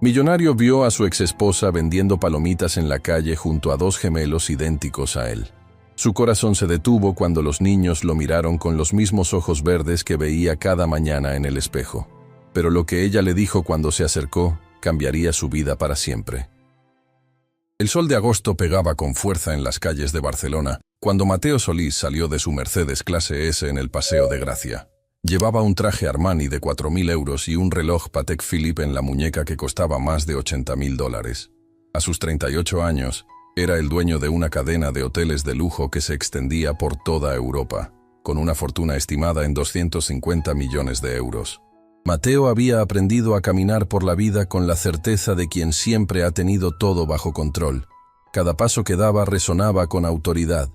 Millonario vio a su exesposa vendiendo palomitas en la calle junto a dos gemelos idénticos a él. Su corazón se detuvo cuando los niños lo miraron con los mismos ojos verdes que veía cada mañana en el espejo. Pero lo que ella le dijo cuando se acercó cambiaría su vida para siempre. El sol de agosto pegaba con fuerza en las calles de Barcelona cuando Mateo Solís salió de su Mercedes clase S en el Paseo de Gracia. Llevaba un traje Armani de 4.000 euros y un reloj Patek Philippe en la muñeca que costaba más de $80.000. A sus 38 años, era el dueño de una cadena de hoteles de lujo que se extendía por toda Europa, con una fortuna estimada en 250 millones de euros. Mateo había aprendido a caminar por la vida con la certeza de quien siempre ha tenido todo bajo control. Cada paso que daba resonaba con autoridad.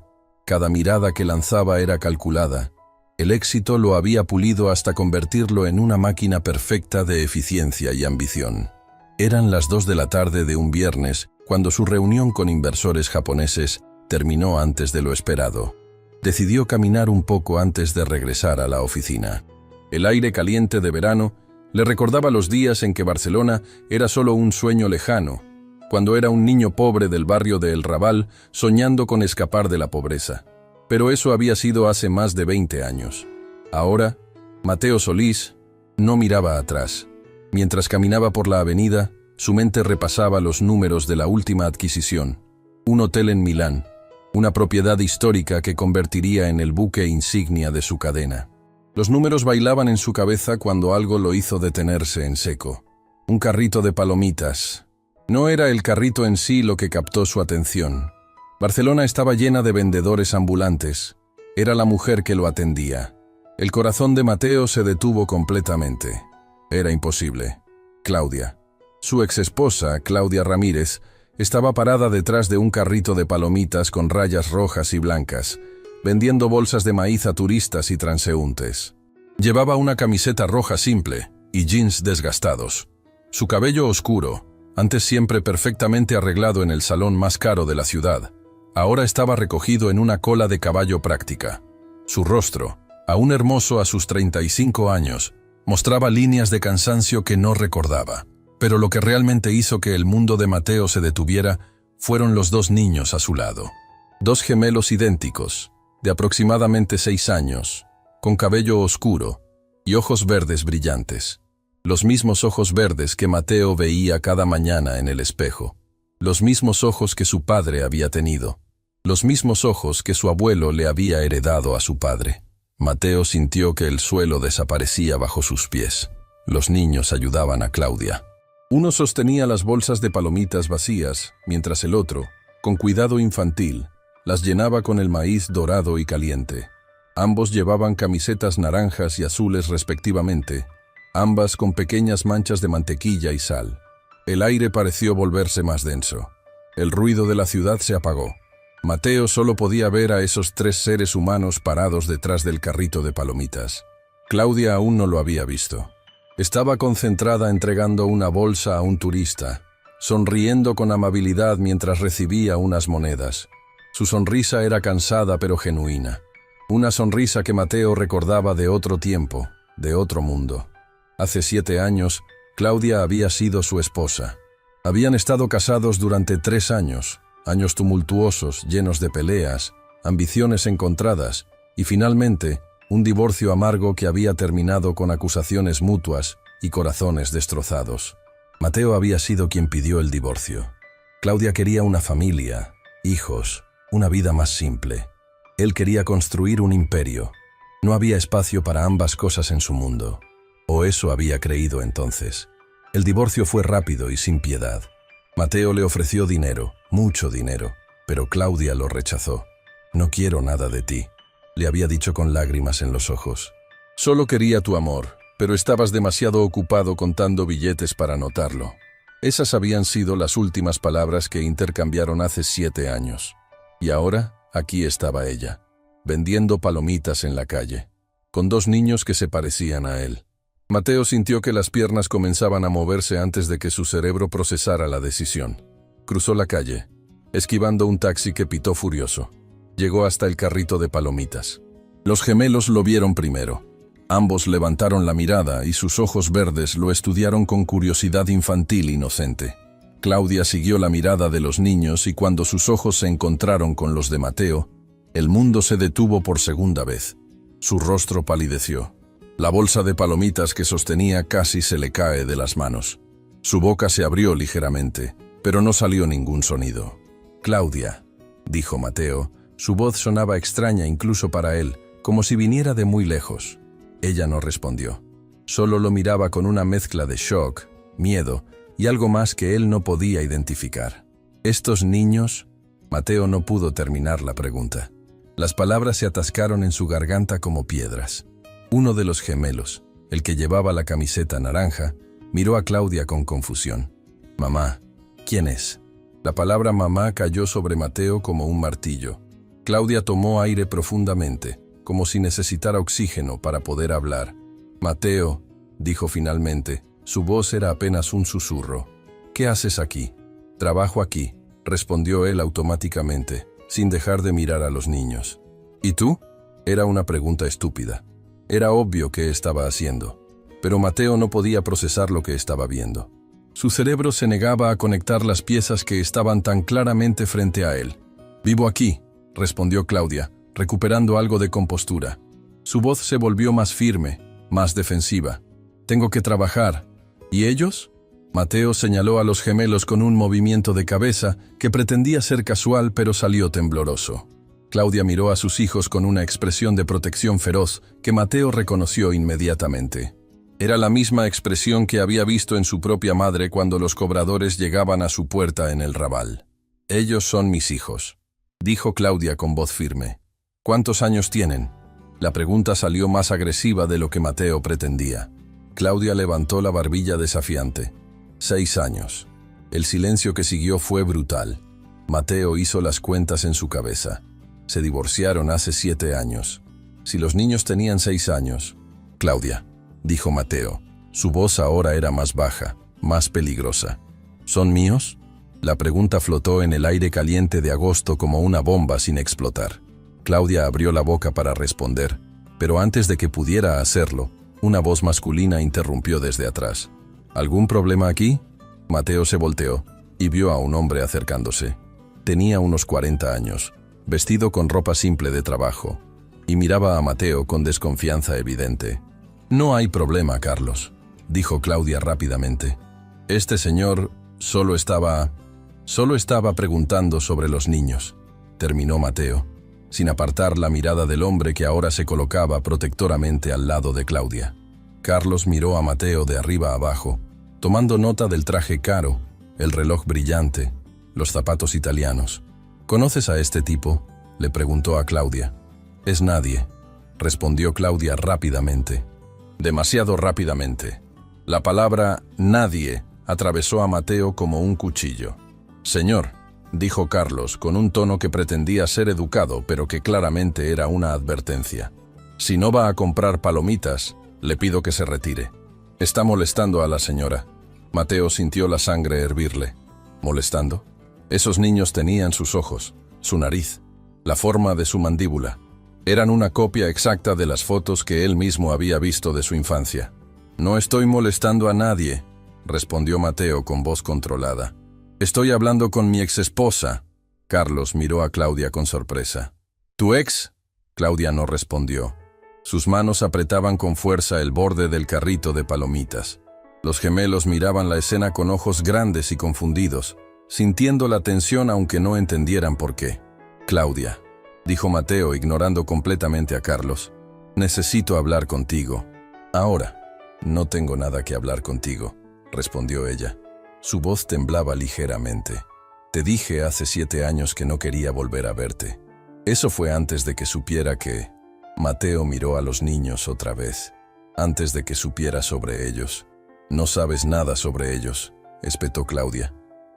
Cada mirada que lanzaba era calculada. El éxito lo había pulido hasta convertirlo en una máquina perfecta de eficiencia y ambición. Eran las 2 de la tarde de un viernes cuando su reunión con inversores japoneses terminó antes de lo esperado. Decidió caminar un poco antes de regresar a la oficina. El aire caliente de verano le recordaba los días en que Barcelona era solo un sueño lejano, cuando era un niño pobre del barrio de El Raval soñando con escapar de la pobreza. Pero eso había sido hace más de 20 años. Ahora, Mateo Solís no miraba atrás. Mientras caminaba por la avenida, su mente repasaba los números de la última adquisición. Un hotel en Milán, una propiedad histórica que convertiría en el buque insignia de su cadena. Los números bailaban en su cabeza cuando algo lo hizo detenerse en seco. Un carrito de palomitas. No era el carrito en sí lo que captó su atención. Barcelona estaba llena de vendedores ambulantes. Era la mujer que lo atendía. El corazón de Mateo se detuvo completamente. Era imposible. Claudia. Su exesposa, Claudia Ramírez, estaba parada detrás de un carrito de palomitas con rayas rojas y blancas, vendiendo bolsas de maíz a turistas y transeúntes. Llevaba una camiseta roja simple y jeans desgastados. Su cabello oscuro, antes siempre perfectamente arreglado en el salón más caro de la ciudad, ahora estaba recogido en una cola de caballo práctica. Su rostro, aún hermoso a sus 35 años, mostraba líneas de cansancio que no recordaba. Pero lo que realmente hizo que el mundo de Mateo se detuviera fueron los dos niños a su lado. Dos gemelos idénticos, de aproximadamente 6 años, con cabello oscuro y ojos verdes brillantes. Los mismos ojos verdes que Mateo veía cada mañana en el espejo. Los mismos ojos que su padre había tenido. Los mismos ojos que su abuelo le había heredado a su padre. Mateo sintió que el suelo desaparecía bajo sus pies. Los niños ayudaban a Claudia. Uno sostenía las bolsas de palomitas vacías, mientras el otro, con cuidado infantil, las llenaba con el maíz dorado y caliente. Ambos llevaban camisetas naranjas y azules respectivamente, ambas con pequeñas manchas de mantequilla y sal. El aire pareció volverse más denso. El ruido de la ciudad se apagó. Mateo solo podía ver a esos 3 seres humanos parados detrás del carrito de palomitas. Claudia aún no lo había visto. Estaba concentrada entregando una bolsa a un turista, sonriendo con amabilidad mientras recibía unas monedas. Su sonrisa era cansada pero genuina. Una sonrisa que Mateo recordaba de otro tiempo, de otro mundo. Hace 7 años, Claudia había sido su esposa. Habían estado casados durante 3 años, años tumultuosos, llenos de peleas, ambiciones encontradas y finalmente un divorcio amargo que había terminado con acusaciones mutuas y corazones destrozados. Mateo había sido quien pidió el divorcio. Claudia quería una familia, hijos, una vida más simple. Él quería construir un imperio. No había espacio para ambas cosas en su mundo. O eso había creído entonces. El divorcio fue rápido y sin piedad. Mateo le ofreció dinero, mucho dinero, pero Claudia lo rechazó. «No quiero nada de ti», le había dicho con lágrimas en los ojos. «Solo quería tu amor, pero estabas demasiado ocupado contando billetes para notarlo». Esas habían sido las últimas palabras que intercambiaron hace 7 años. Y ahora, aquí estaba ella, vendiendo palomitas en la calle, con 2 niños que se parecían a él. Mateo sintió que las piernas comenzaban a moverse antes de que su cerebro procesara la decisión. Cruzó la calle, esquivando un taxi que pitó furioso. Llegó hasta el carrito de palomitas. Los gemelos lo vieron primero. Ambos levantaron la mirada y sus ojos verdes lo estudiaron con curiosidad infantil inocente. Claudia siguió la mirada de los niños y cuando sus ojos se encontraron con los de Mateo, el mundo se detuvo por segunda vez. Su rostro palideció. La bolsa de palomitas que sostenía casi se le cae de las manos. Su boca se abrió ligeramente, pero no salió ningún sonido. «Claudia», dijo Mateo. Su voz sonaba extraña incluso para él, como si viniera de muy lejos. Ella no respondió. Solo lo miraba con una mezcla de shock, miedo y algo más que él no podía identificar. «¿Estos niños?» Mateo no pudo terminar la pregunta. Las palabras se atascaron en su garganta como piedras. Uno de los gemelos, el que llevaba la camiseta naranja, miró a Claudia con confusión. «Mamá, ¿quién es?» La palabra mamá cayó sobre Mateo como un martillo. Claudia tomó aire profundamente, como si necesitara oxígeno para poder hablar. «Mateo», dijo finalmente, su voz era apenas un susurro. «¿Qué haces aquí?» «Trabajo aquí», respondió él automáticamente, sin dejar de mirar a los niños. «¿Y tú?» Era una pregunta estúpida. Era obvio qué estaba haciendo, pero Mateo no podía procesar lo que estaba viendo. Su cerebro se negaba a conectar las piezas que estaban tan claramente frente a él. «Vivo aquí», respondió Claudia, recuperando algo de compostura. Su voz se volvió más firme, más defensiva. «Tengo que trabajar. ¿Y ellos?» Mateo señaló a los gemelos con un movimiento de cabeza que pretendía ser casual pero salió tembloroso. Claudia miró a sus hijos con una expresión de protección feroz que Mateo reconoció inmediatamente. Era la misma expresión que había visto en su propia madre cuando los cobradores llegaban a su puerta en el Raval. «Ellos son mis hijos», dijo Claudia con voz firme. «¿Cuántos años tienen?» La pregunta salió más agresiva de lo que Mateo pretendía. Claudia levantó la barbilla desafiante. 6 años. El silencio que siguió fue brutal. Mateo hizo las cuentas en su cabeza. Se divorciaron hace 7 años. Si los niños tenían 6 años... «Claudia», dijo Mateo. Su voz ahora era más baja, más peligrosa. «¿Son míos?» La pregunta flotó en el aire caliente de agosto como una bomba sin explotar. Claudia abrió la boca para responder, pero antes de que pudiera hacerlo, una voz masculina interrumpió desde atrás. «¿Algún problema aquí?» Mateo se volteó y vio a un hombre acercándose. Tenía unos 40 años, vestido con ropa simple de trabajo, y miraba a Mateo con desconfianza evidente. «No hay problema, Carlos», dijo Claudia rápidamente. «Este señor solo estaba preguntando sobre los niños», terminó Mateo, sin apartar la mirada del hombre que ahora se colocaba protectoramente al lado de Claudia. Carlos miró a Mateo de arriba a abajo, tomando nota del traje caro, el reloj brillante, los zapatos italianos. «¿Conoces a este tipo?», le preguntó a Claudia. «Es nadie», respondió Claudia rápidamente. Demasiado rápidamente. La palabra «nadie» atravesó a Mateo como un cuchillo. «Señor», dijo Carlos con un tono que pretendía ser educado pero que claramente era una advertencia. «Si no va a comprar palomitas, le pido que se retire. Está molestando a la señora». Mateo sintió la sangre hervirle. ¿Molestando? Esos niños tenían sus ojos, su nariz, la forma de su mandíbula. Eran una copia exacta de las fotos que él mismo había visto de su infancia. «No estoy molestando a nadie», respondió Mateo con voz controlada. «Estoy hablando con mi exesposa». Carlos miró a Claudia con sorpresa. «¿Tu ex?» Claudia no respondió. Sus manos apretaban con fuerza el borde del carrito de palomitas. Los gemelos miraban la escena con ojos grandes y confundidos, sintiendo la tensión aunque no entendieran por qué. «Claudia», dijo Mateo ignorando completamente a Carlos, «necesito hablar contigo». «Ahora». «No tengo nada que hablar contigo», respondió ella. Su voz temblaba ligeramente. «Te dije hace 7 años que no quería volver a verte. Eso fue antes de que supiera que...» Mateo miró a los niños otra vez. «Antes de que supiera sobre ellos». «No sabes nada sobre ellos», espetó Claudia.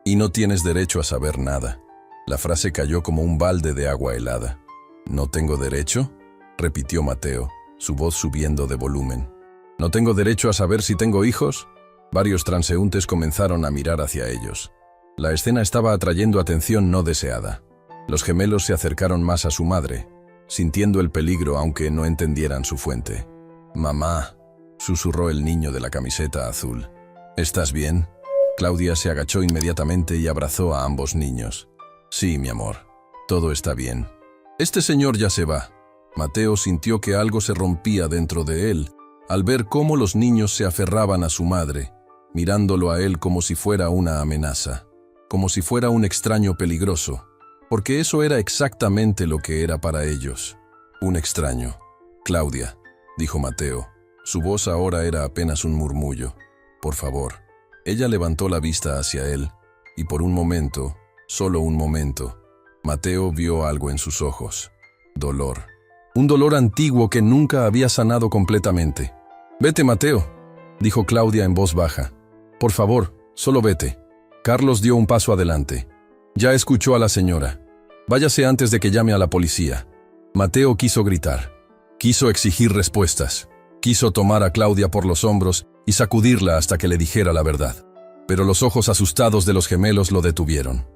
«Y no tienes derecho a saber nada». La frase cayó como un balde de agua helada. «¿No tengo derecho?», repitió Mateo, su voz subiendo de volumen. «¿No tengo derecho a saber si tengo hijos?». Varios transeúntes comenzaron a mirar hacia ellos. La escena estaba atrayendo atención no deseada. Los gemelos se acercaron más a su madre, sintiendo el peligro aunque no entendieran su fuente. Mamá, susurró el niño de la camiseta azul. ¿Estás bien? Claudia se agachó inmediatamente y abrazó a ambos niños. Sí, mi amor, todo está bien. Este señor ya se va. Mateo sintió que algo se rompía dentro de él al ver cómo los niños se aferraban a su madre, mirándolo a él como si fuera una amenaza, como si fuera un extraño peligroso, porque eso era exactamente lo que era para ellos, un extraño. Claudia, dijo Mateo. Su voz ahora era apenas un murmullo. Por favor. Ella levantó la vista hacia él, y por un momento, solo un momento, Mateo vio algo en sus ojos. Dolor. Un dolor antiguo que nunca había sanado completamente. Vete, Mateo, dijo Claudia en voz baja. Por favor, solo vete. Carlos dio un paso adelante. Ya escuchó a la señora. Váyase antes de que llame a la policía. Mateo quiso gritar. Quiso exigir respuestas. Quiso tomar a Claudia por los hombros y sacudirla hasta que le dijera la verdad. Pero los ojos asustados de los gemelos lo detuvieron.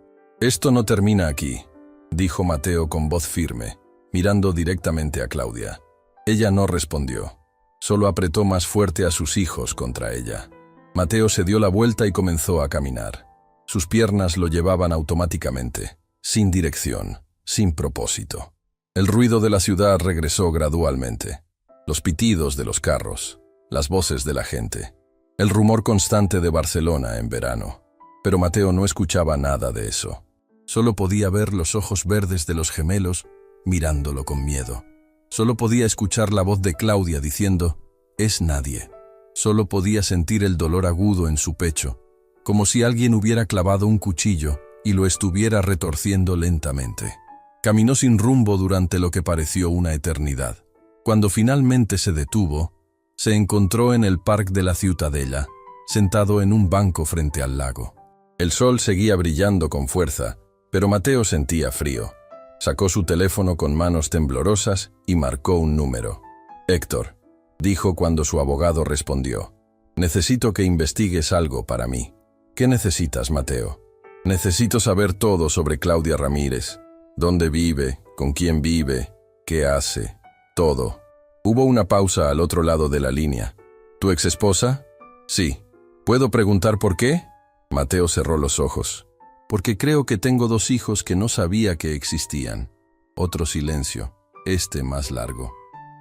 Esto no termina aquí, dijo Mateo con voz firme, mirando directamente a Claudia. Ella no respondió. Solo apretó más fuerte a sus hijos contra ella. Mateo se dio la vuelta y comenzó a caminar. Sus piernas lo llevaban automáticamente, sin dirección, sin propósito. El ruido de la ciudad regresó gradualmente. Los pitidos de los carros, las voces de la gente, el rumor constante de Barcelona en verano. Pero Mateo no escuchaba nada de eso. Solo podía ver los ojos verdes de los gemelos mirándolo con miedo. Solo podía escuchar la voz de Claudia diciendo, «Es nadie». Solo podía sentir el dolor agudo en su pecho, como si alguien hubiera clavado un cuchillo y lo estuviera retorciendo lentamente. Caminó sin rumbo durante lo que pareció una eternidad. Cuando finalmente se detuvo, se encontró en el Parc de la Ciutadella, sentado en un banco frente al lago. El sol seguía brillando con fuerza, pero Mateo sentía frío. Sacó su teléfono con manos temblorosas y marcó un número. «Héctor», dijo cuando su abogado respondió. «Necesito que investigues algo para mí». «¿Qué necesitas, Mateo?» «Necesito saber todo sobre Claudia Ramírez. ¿Dónde vive? ¿Con quién vive? ¿Qué hace? Todo». Hubo una pausa al otro lado de la línea. ¿Tu exesposa? Sí. ¿Puedo preguntar por qué? Mateo cerró los ojos. Porque creo que tengo 2 hijos que no sabía que existían. Otro silencio, este más largo.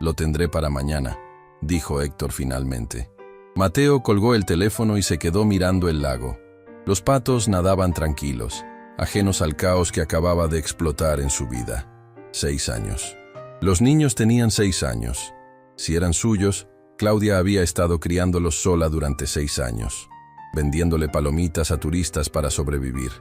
Lo tendré para mañana, dijo Héctor finalmente. Mateo colgó el teléfono y se quedó mirando el lago. Los patos nadaban tranquilos, ajenos al caos que acababa de explotar en su vida. 6 años. Los niños tenían 6 años. Si eran suyos, Claudia había estado criándolos sola durante 6 años, vendiéndole palomitas a turistas para sobrevivir,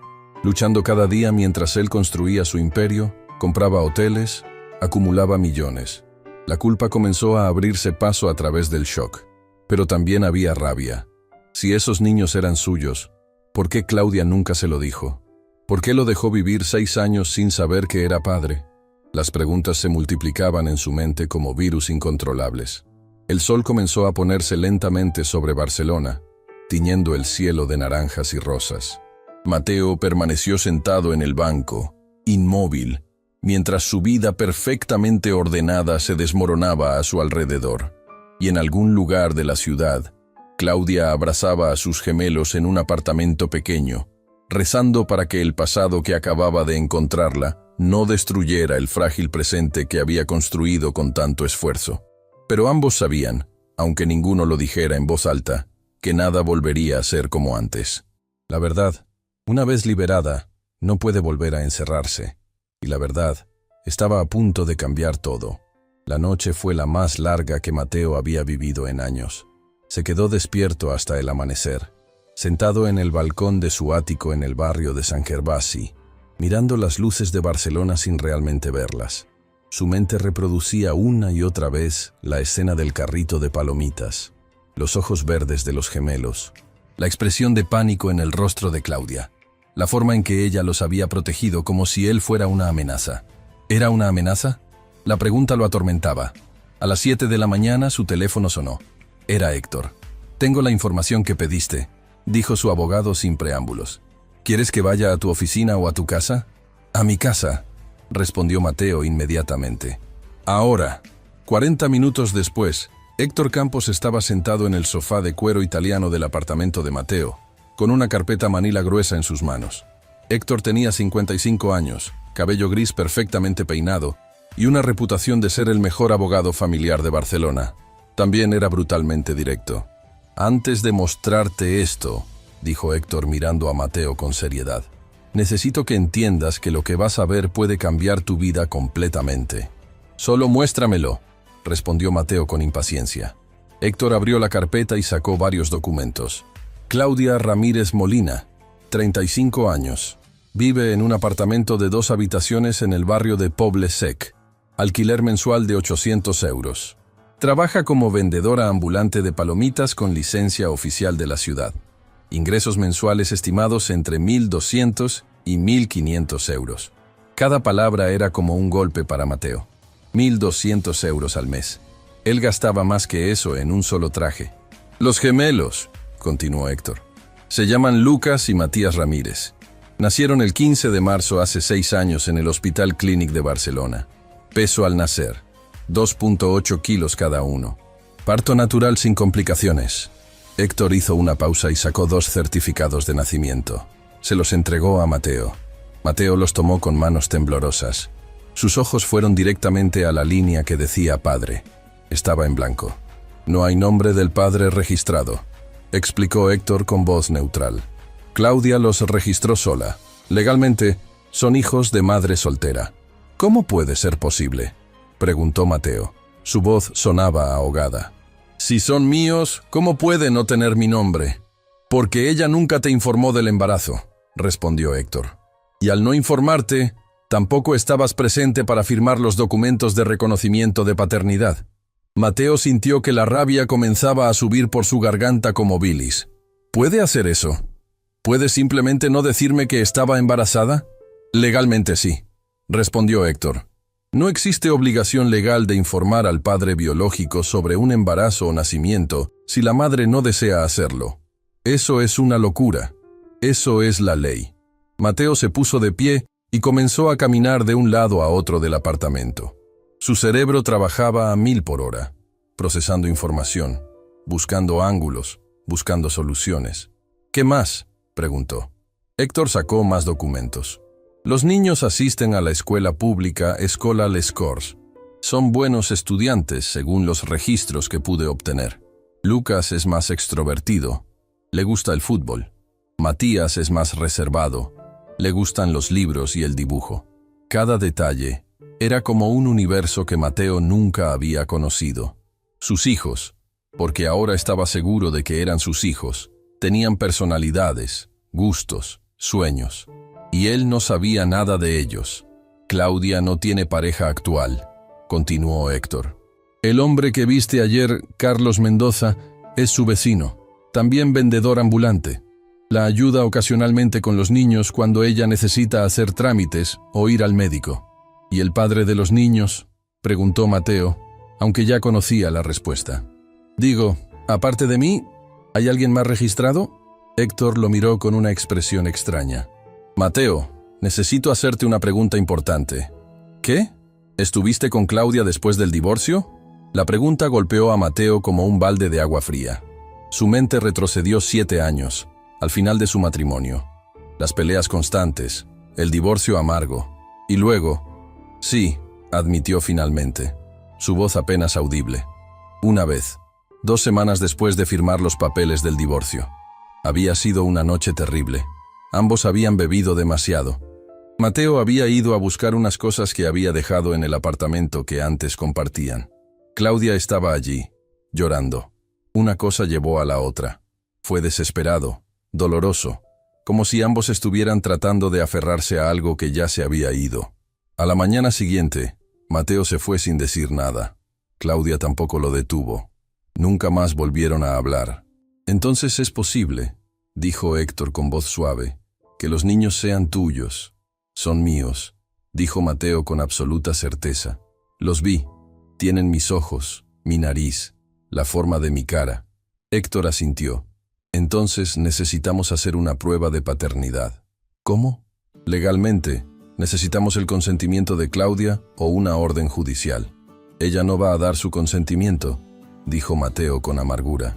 luchando cada día mientras él construía su imperio, compraba hoteles, acumulaba millones. La culpa comenzó a abrirse paso a través del shock, pero también había rabia. Si esos niños eran suyos, ¿por qué Claudia nunca se lo dijo? ¿Por qué lo dejó vivir 6 años sin saber que era padre? Las preguntas se multiplicaban en su mente como virus incontrolables. El sol comenzó a ponerse lentamente sobre Barcelona, tiñendo el cielo de naranjas y rosas. Mateo permaneció sentado en el banco, inmóvil, mientras su vida perfectamente ordenada se desmoronaba a su alrededor. Y en algún lugar de la ciudad, Claudia abrazaba a sus gemelos en un apartamento pequeño, rezando para que el pasado que acababa de encontrarla no destruyera el frágil presente que había construido con tanto esfuerzo. Pero ambos sabían, aunque ninguno lo dijera en voz alta, que nada volvería a ser como antes. La verdad, una vez liberada, no puede volver a encerrarse. Y la verdad, estaba a punto de cambiar todo. La noche fue la más larga que Mateo había vivido en años. Se quedó despierto hasta el amanecer, sentado en el balcón de su ático en el barrio de San Gervasi, mirando las luces de Barcelona sin realmente verlas. Su mente reproducía una y otra vez la escena del carrito de palomitas, los ojos verdes de los gemelos, la expresión de pánico en el rostro de Claudia, la forma en que ella los había protegido como si él fuera una amenaza. ¿Era una amenaza? La pregunta lo atormentaba. A las 7 de la mañana su teléfono sonó. Era Héctor. «Tengo la información que pediste», dijo su abogado sin preámbulos. «¿Quieres que vaya a tu oficina o a tu casa?» «A mi casa», respondió Mateo inmediatamente. Ahora, 40 minutos después, Héctor Campos estaba sentado en el sofá de cuero italiano del apartamento de Mateo, con una carpeta manila gruesa en sus manos. Héctor tenía 55 años, cabello gris perfectamente peinado, y una reputación de ser el mejor abogado familiar de Barcelona. También era brutalmente directo. «Antes de mostrarte esto», dijo Héctor mirando a Mateo con seriedad, «necesito que entiendas que lo que vas a ver puede cambiar tu vida completamente». «Solo muéstramelo», respondió Mateo con impaciencia. Héctor abrió la carpeta y sacó varios documentos. Claudia Ramírez Molina, 35 años. Vive en un apartamento de 2 habitaciones en el barrio de Poble Sec. Alquiler mensual de 800 euros. Trabaja como vendedora ambulante de palomitas con licencia oficial de la ciudad. Ingresos mensuales estimados entre 1.200 y 1.500 euros. Cada palabra era como un golpe para Mateo. 1.200 euros al mes. Él gastaba más que eso en un solo traje. «Los gemelos», continuó Héctor, «se llaman Lucas y Matías Ramírez. Nacieron el 15 de marzo hace 6 años en el Hospital Clínic de Barcelona. Peso al nacer, 2.8 kilos cada uno. Parto natural sin complicaciones». Héctor hizo una pausa y sacó 2 certificados de nacimiento. Se los entregó a Mateo. Mateo los tomó con manos temblorosas. Sus ojos fueron directamente a la línea que decía padre. Estaba en blanco. «No hay nombre del padre registrado», explicó Héctor con voz neutral. «Claudia los registró sola. Legalmente, son hijos de madre soltera». «¿Cómo puede ser posible?», preguntó Mateo. Su voz sonaba ahogada. «Si son míos, ¿cómo puede no tener mi nombre?». «Porque ella nunca te informó del embarazo», respondió Héctor. «Y al no informarte, tampoco estabas presente para firmar los documentos de reconocimiento de paternidad». Mateo sintió que la rabia comenzaba a subir por su garganta como bilis. «¿Puede hacer eso? ¿Puede simplemente no decirme que estaba embarazada?». «Legalmente sí», respondió Héctor. «No existe obligación legal de informar al padre biológico sobre un embarazo o nacimiento si la madre no desea hacerlo. Eso es una locura. Eso es la ley». Mateo se puso de pie y comenzó a caminar de un lado a otro del apartamento. Su cerebro trabajaba a 1000 por hora, procesando información, buscando ángulos, buscando soluciones. «¿Qué más?», preguntó. Héctor sacó más documentos. «Los niños asisten a la escuela pública Escola Les Corts. Son buenos estudiantes según los registros que pude obtener. Lucas es más extrovertido. Le gusta el fútbol. Matías es más reservado. Le gustan los libros y el dibujo». Cada detalle era como un universo que Mateo nunca había conocido. Sus hijos, porque ahora estaba seguro de que eran sus hijos, tenían personalidades, gustos, sueños. Y él no sabía nada de ellos. «Claudia no tiene pareja actual», continuó Héctor. «El hombre que viste ayer, Carlos Mendoza, es su vecino, también vendedor ambulante. La ayuda ocasionalmente con los niños cuando ella necesita hacer trámites o ir al médico». «¿Y el padre de los niños?», preguntó Mateo, aunque ya conocía la respuesta. «Digo, aparte de mí, ¿hay alguien más registrado?». Héctor lo miró con una expresión extraña. «Mateo, necesito hacerte una pregunta importante». «¿Qué? ¿Estuviste con Claudia después del divorcio?». La pregunta golpeó a Mateo como un balde de agua fría. Su mente retrocedió 7 años, al final de su matrimonio. Las peleas constantes, el divorcio amargo, y luego... «Sí», admitió finalmente, su voz apenas audible. «Una vez, 2 semanas después de firmar los papeles del divorcio. Había sido una noche terrible. Ambos habían bebido demasiado. Mateo había ido a buscar unas cosas que había dejado en el apartamento que antes compartían. Claudia estaba allí, llorando. Una cosa llevó a la otra. Fue desesperado, doloroso, como si ambos estuvieran tratando de aferrarse a algo que ya se había ido. A la mañana siguiente, Mateo se fue sin decir nada. Claudia tampoco lo detuvo. Nunca más volvieron a hablar. «Entonces es posible», dijo Héctor con voz suave, «que los niños sean tuyos». «Son míos», dijo Mateo con absoluta certeza. «Los vi. Tienen mis ojos, mi nariz, la forma de mi cara». Héctor asintió. «Entonces necesitamos hacer una prueba de paternidad». «¿Cómo?». «Legalmente, necesitamos el consentimiento de Claudia o una orden judicial. Ella no va a dar su consentimiento. dijo Mateo con amargura.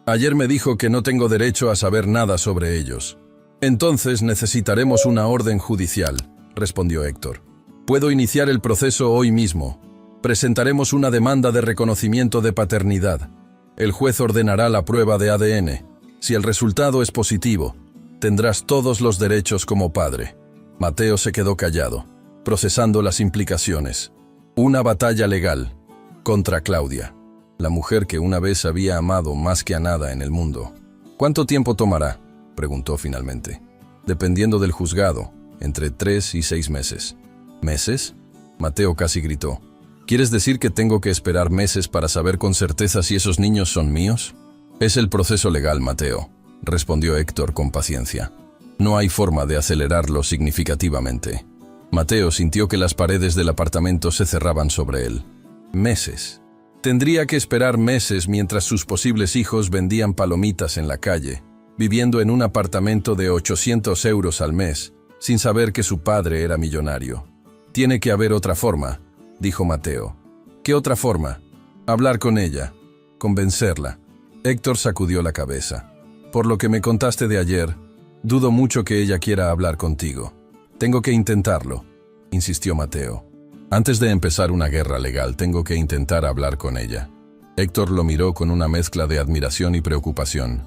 Ayer me dijo que no tengo derecho a saber nada sobre ellos. Entonces necesitaremos una orden judicial, respondió Héctor. Puedo iniciar el proceso hoy mismo. Presentaremos una demanda de reconocimiento de paternidad. El juez ordenará la prueba de ADN. Si el resultado es positivo, tendrás todos los derechos como padre. Mateo se quedó callado, procesando las implicaciones. Una batalla legal contra Claudia, la mujer que una vez había amado más que a nada en el mundo. ¿Cuánto tiempo tomará?, preguntó finalmente. Dependiendo del juzgado, entre 3 y 6 meses. ¿Meses?, Mateo casi gritó. ¿Quieres decir que tengo que esperar meses para saber con certeza si esos niños son míos? Es el proceso legal, Mateo, respondió Héctor con paciencia. No hay forma de acelerarlo significativamente. Mateo sintió que las paredes del apartamento se cerraban sobre él. Meses. Tendría que esperar meses mientras sus posibles hijos vendían palomitas en la calle, viviendo en un apartamento de 800 euros al mes, sin saber que su padre era millonario. Tiene que haber otra forma, dijo Mateo. ¿Qué otra forma? Hablar con ella, convencerla. Héctor sacudió la cabeza. Por lo que me contaste de ayer, dudo mucho que ella quiera hablar contigo. Tengo que intentarlo, insistió Mateo. Antes de empezar una guerra legal, tengo que intentar hablar con ella. Héctor lo miró con una mezcla de admiración y preocupación.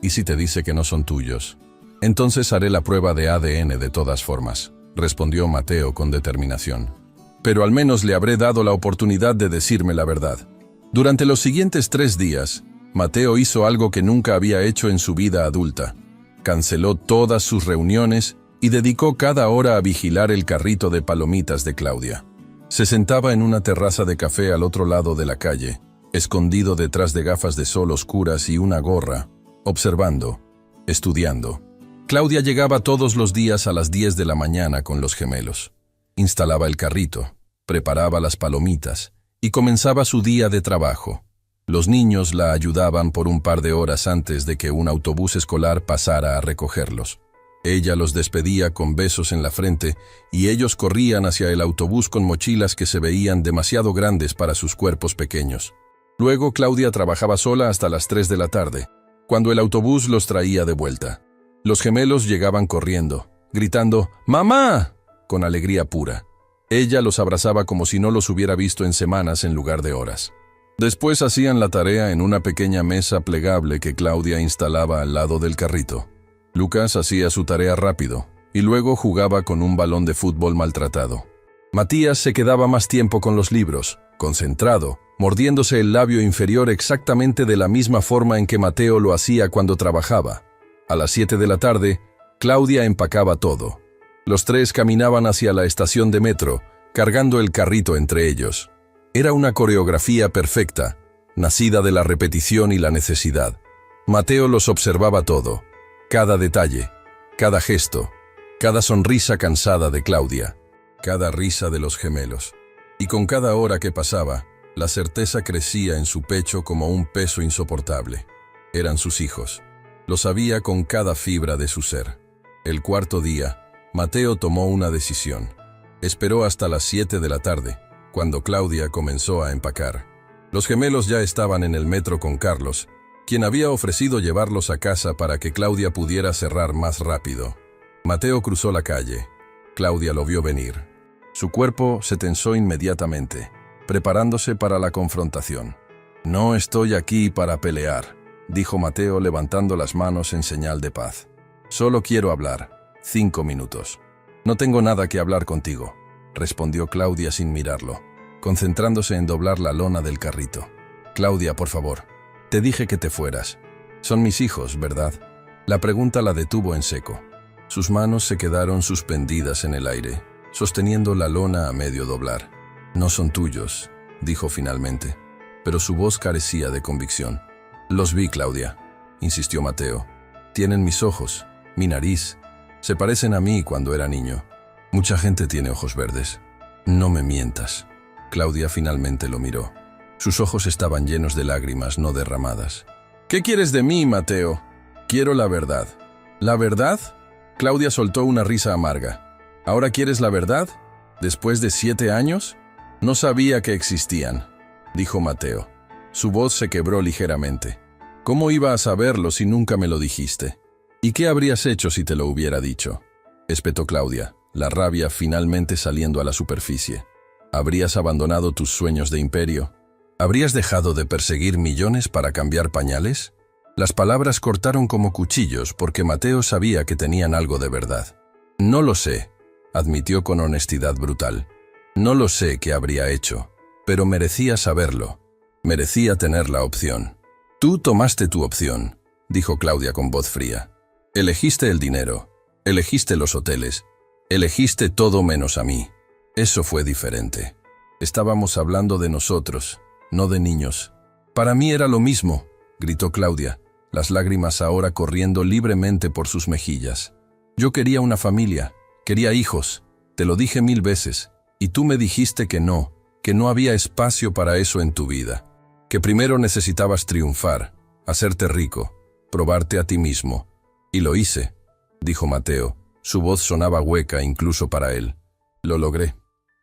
¿Y si te dice que no son tuyos? Entonces haré la prueba de ADN de todas formas, respondió Mateo con determinación. Pero al menos le habré dado la oportunidad de decirme la verdad. Durante los siguientes 3 días, Mateo hizo algo que nunca había hecho en su vida adulta. Canceló todas sus reuniones y dedicó cada hora a vigilar el carrito de palomitas de Claudia. Se sentaba en una terraza de café al otro lado de la calle, escondido detrás de gafas de sol oscuras y una gorra, observando, estudiando. Claudia llegaba todos los días a las 10 de la mañana con los gemelos. Instalaba el carrito, preparaba las palomitas y comenzaba su día de trabajo. Los niños la ayudaban por un par de horas antes de que un autobús escolar pasara a recogerlos. Ella los despedía con besos en la frente y ellos corrían hacia el autobús con mochilas que se veían demasiado grandes para sus cuerpos pequeños. Luego Claudia trabajaba sola hasta las 3 de la tarde, cuando el autobús los traía de vuelta. Los gemelos llegaban corriendo, gritando «¡Mamá!», con alegría pura. Ella los abrazaba como si no los hubiera visto en semanas en lugar de horas. Después hacían la tarea en una pequeña mesa plegable que Claudia instalaba al lado del carrito. Lucas hacía su tarea rápido y luego jugaba con un balón de fútbol maltratado. Matías se quedaba más tiempo con los libros, concentrado, mordiéndose el labio inferior exactamente de la misma forma en que Mateo lo hacía cuando trabajaba. A las 7 de la tarde, Claudia empacaba todo. Los 3 caminaban hacia la estación de metro, cargando el carrito entre ellos. Era una coreografía perfecta, nacida de la repetición y la necesidad. Mateo los observaba todo, cada detalle, cada gesto, cada sonrisa cansada de Claudia, cada risa de los gemelos. Y con cada hora que pasaba, la certeza crecía en su pecho como un peso insoportable. Eran sus hijos. Lo sabía con cada fibra de su ser. El 4.º día, Mateo tomó una decisión. Esperó hasta las 7 de la tarde, cuando Claudia comenzó a empacar. Los gemelos ya estaban en el metro con Carlos, quien había ofrecido llevarlos a casa para que Claudia pudiera cerrar más rápido. Mateo cruzó la calle. Claudia lo vio venir. Su cuerpo se tensó inmediatamente, preparándose para la confrontación. «No estoy aquí para pelear», dijo Mateo levantando las manos en señal de paz. «Solo quiero hablar. 5 minutos». «No tengo nada que hablar contigo», respondió Claudia sin mirarlo, concentrándose en doblar la lona del carrito. «Claudia, por favor, te dije que te fueras. Son mis hijos, ¿verdad?». La pregunta la detuvo en seco. Sus manos se quedaron suspendidas en el aire, sosteniendo la lona a medio doblar. «No son tuyos», dijo finalmente, pero su voz carecía de convicción. «Los vi, Claudia», insistió Mateo. «Tienen mis ojos, mi nariz. Se parecen a mí cuando era niño. Mucha gente tiene ojos verdes. No me mientas». Claudia finalmente lo miró. Sus ojos estaban llenos de lágrimas no derramadas. «¿Qué quieres de mí, Mateo?». «Quiero la verdad». «¿La verdad?». Claudia soltó una risa amarga. «¿Ahora quieres la verdad? ¿Después de 7 años? No sabía que existían», dijo Mateo. Su voz se quebró ligeramente. ¿Cómo iba a saberlo si nunca me lo dijiste? ¿Y qué habrías hecho si te lo hubiera dicho? Espetó Claudia, la rabia finalmente saliendo a la superficie. ¿Habrías abandonado tus sueños de imperio? ¿Habrías dejado de perseguir millones para cambiar pañales? Las palabras cortaron como cuchillos porque Mateo sabía que tenían algo de verdad. No lo sé, admitió con honestidad brutal. No lo sé qué habría hecho, pero merecía saberlo. Merecía tener la opción. Tú tomaste tu opción, dijo Claudia con voz fría. Elegiste el dinero, elegiste los hoteles, elegiste todo menos a mí. Eso fue diferente. Estábamos hablando de nosotros, no de niños. Para mí era lo mismo, gritó Claudia, las lágrimas ahora corriendo libremente por sus mejillas. Yo quería una familia, quería hijos, te lo dije 1000 veces, y tú me dijiste que no había espacio para eso en tu vida, que primero necesitabas triunfar, hacerte rico, probarte a ti mismo. Y lo hice, dijo Mateo, su voz sonaba hueca incluso para él. Lo logré.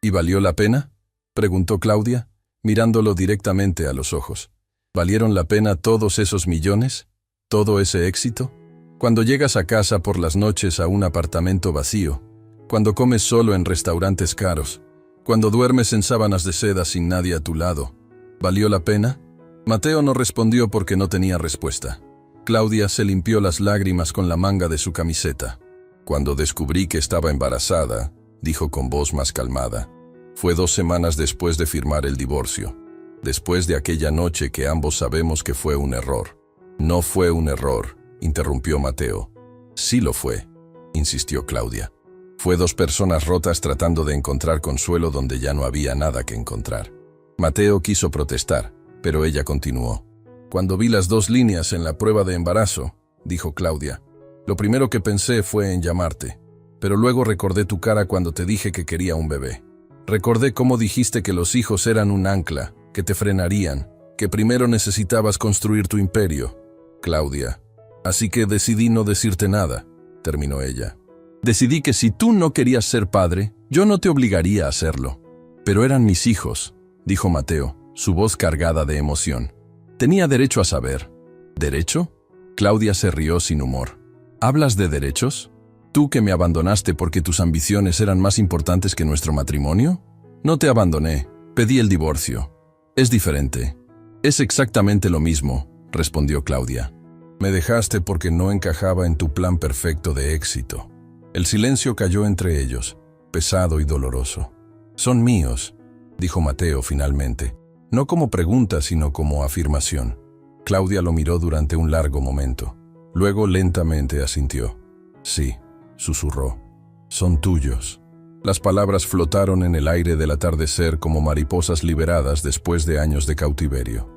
¿Y valió la pena?, preguntó Claudia, mirándolo directamente a los ojos. ¿Valieron la pena todos esos millones? ¿Todo ese éxito? Cuando llegas a casa por las noches a un apartamento vacío, cuando comes solo en restaurantes caros, cuando duermes en sábanas de seda sin nadie a tu lado, ¿valió la pena? Mateo no respondió porque no tenía respuesta. Claudia se limpió las lágrimas con la manga de su camiseta. Cuando descubrí que estaba embarazada, dijo con voz más calmada, fue 2 semanas después de firmar el divorcio, después de aquella noche que ambos sabemos que fue un error. No fue un error, interrumpió Mateo. Sí lo fue, insistió Claudia. Fue 2 personas rotas tratando de encontrar consuelo donde ya no había nada que encontrar. Mateo quiso protestar, pero ella continuó. Cuando vi las 2 líneas en la prueba de embarazo, dijo Claudia, lo primero que pensé fue en llamarte, pero luego recordé tu cara cuando te dije que quería un bebé. Recordé cómo dijiste que los hijos eran un ancla, que te frenarían, que primero necesitabas construir tu imperio. Claudia, así que decidí no decirte nada, terminó ella. Decidí que si tú no querías ser padre, yo no te obligaría a hacerlo. Pero eran mis hijos, dijo Mateo, su voz cargada de emoción. Tenía derecho a saber. ¿Derecho? Claudia se rió sin humor. ¿Hablas de derechos? ¿Tú que me abandonaste porque tus ambiciones eran más importantes que nuestro matrimonio? No te abandoné, pedí el divorcio. Es diferente. Es exactamente lo mismo, respondió Claudia. Me dejaste porque no encajaba en tu plan perfecto de éxito. El silencio cayó entre ellos, pesado y doloroso. Son míos, dijo Mateo finalmente, no como pregunta sino como afirmación. Claudia lo miró durante un largo momento. Luego lentamente asintió. Sí, susurró. Son tuyos. Las palabras flotaron en el aire del atardecer como mariposas liberadas después de años de cautiverio.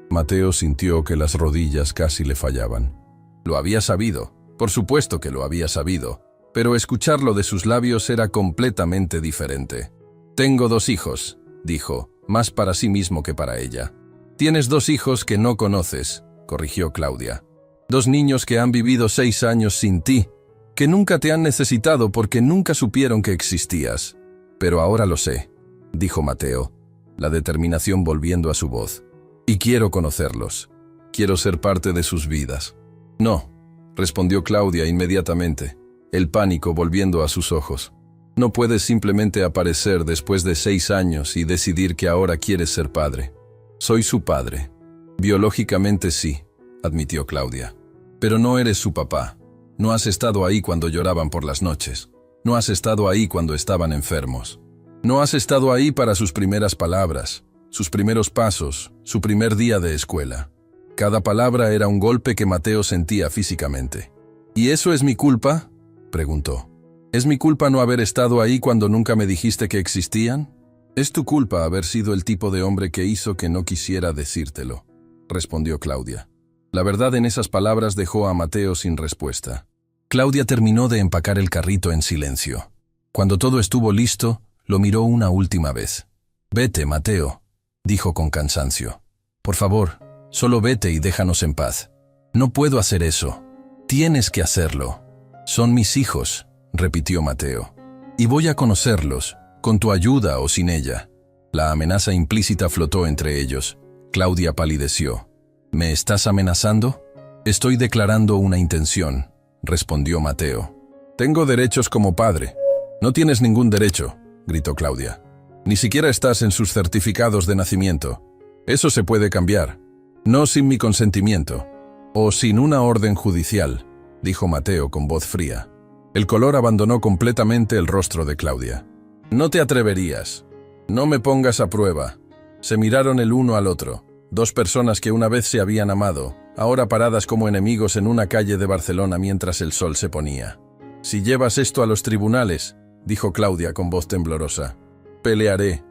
Mateo sintió que las rodillas casi le fallaban. Lo había sabido, por supuesto que lo había sabido, pero escucharlo de sus labios era completamente diferente. Tengo 2 hijos, dijo, más para sí mismo que para ella. Tienes 2 hijos que no conoces, corrigió Claudia. 2 niños que han vivido 6 años sin ti, que nunca te han necesitado porque nunca supieron que existías. Pero ahora lo sé, dijo Mateo, la determinación volviendo a su voz. Y quiero conocerlos. Quiero ser parte de sus vidas. No, respondió Claudia inmediatamente, el pánico volviendo a sus ojos. No puedes simplemente aparecer después de 6 años y decidir que ahora quieres ser padre. Soy su padre. Biológicamente sí, admitió Claudia. Pero no eres su papá. No has estado ahí cuando lloraban por las noches. No has estado ahí cuando estaban enfermos. No has estado ahí para sus primeras palabras, sus primeros pasos, su primer día de escuela. Cada palabra era un golpe que Mateo sentía físicamente. ¿Y eso es mi culpa?, preguntó. ¿Es mi culpa no haber estado ahí cuando nunca me dijiste que existían? Es tu culpa haber sido el tipo de hombre que hizo que no quisiera decírtelo, respondió Claudia. La verdad en esas palabras dejó a Mateo sin respuesta. Claudia terminó de empacar el carrito en silencio. Cuando todo estuvo listo, lo miró una última vez. Vete, Mateo, dijo con cansancio. Por favor, solo vete y déjanos en paz. No puedo hacer eso. Tienes que hacerlo. Son mis hijos, repitió Mateo. Y voy a conocerlos, con tu ayuda o sin ella. La amenaza implícita flotó entre ellos. Claudia palideció. ¿Me estás amenazando? Estoy declarando una intención, respondió Mateo. Tengo derechos como padre. No tienes ningún derecho, gritó Claudia. Ni siquiera estás en sus certificados de nacimiento. Eso se puede cambiar. No sin mi consentimiento. O sin una orden judicial, dijo Mateo con voz fría. El color abandonó completamente el rostro de Claudia. No te atreverías. No me pongas a prueba. Se miraron el uno al otro. Dos personas que una vez se habían amado, ahora paradas como enemigos en una calle de Barcelona mientras el sol se ponía. Si llevas esto a los tribunales, dijo Claudia con voz temblorosa, pelearé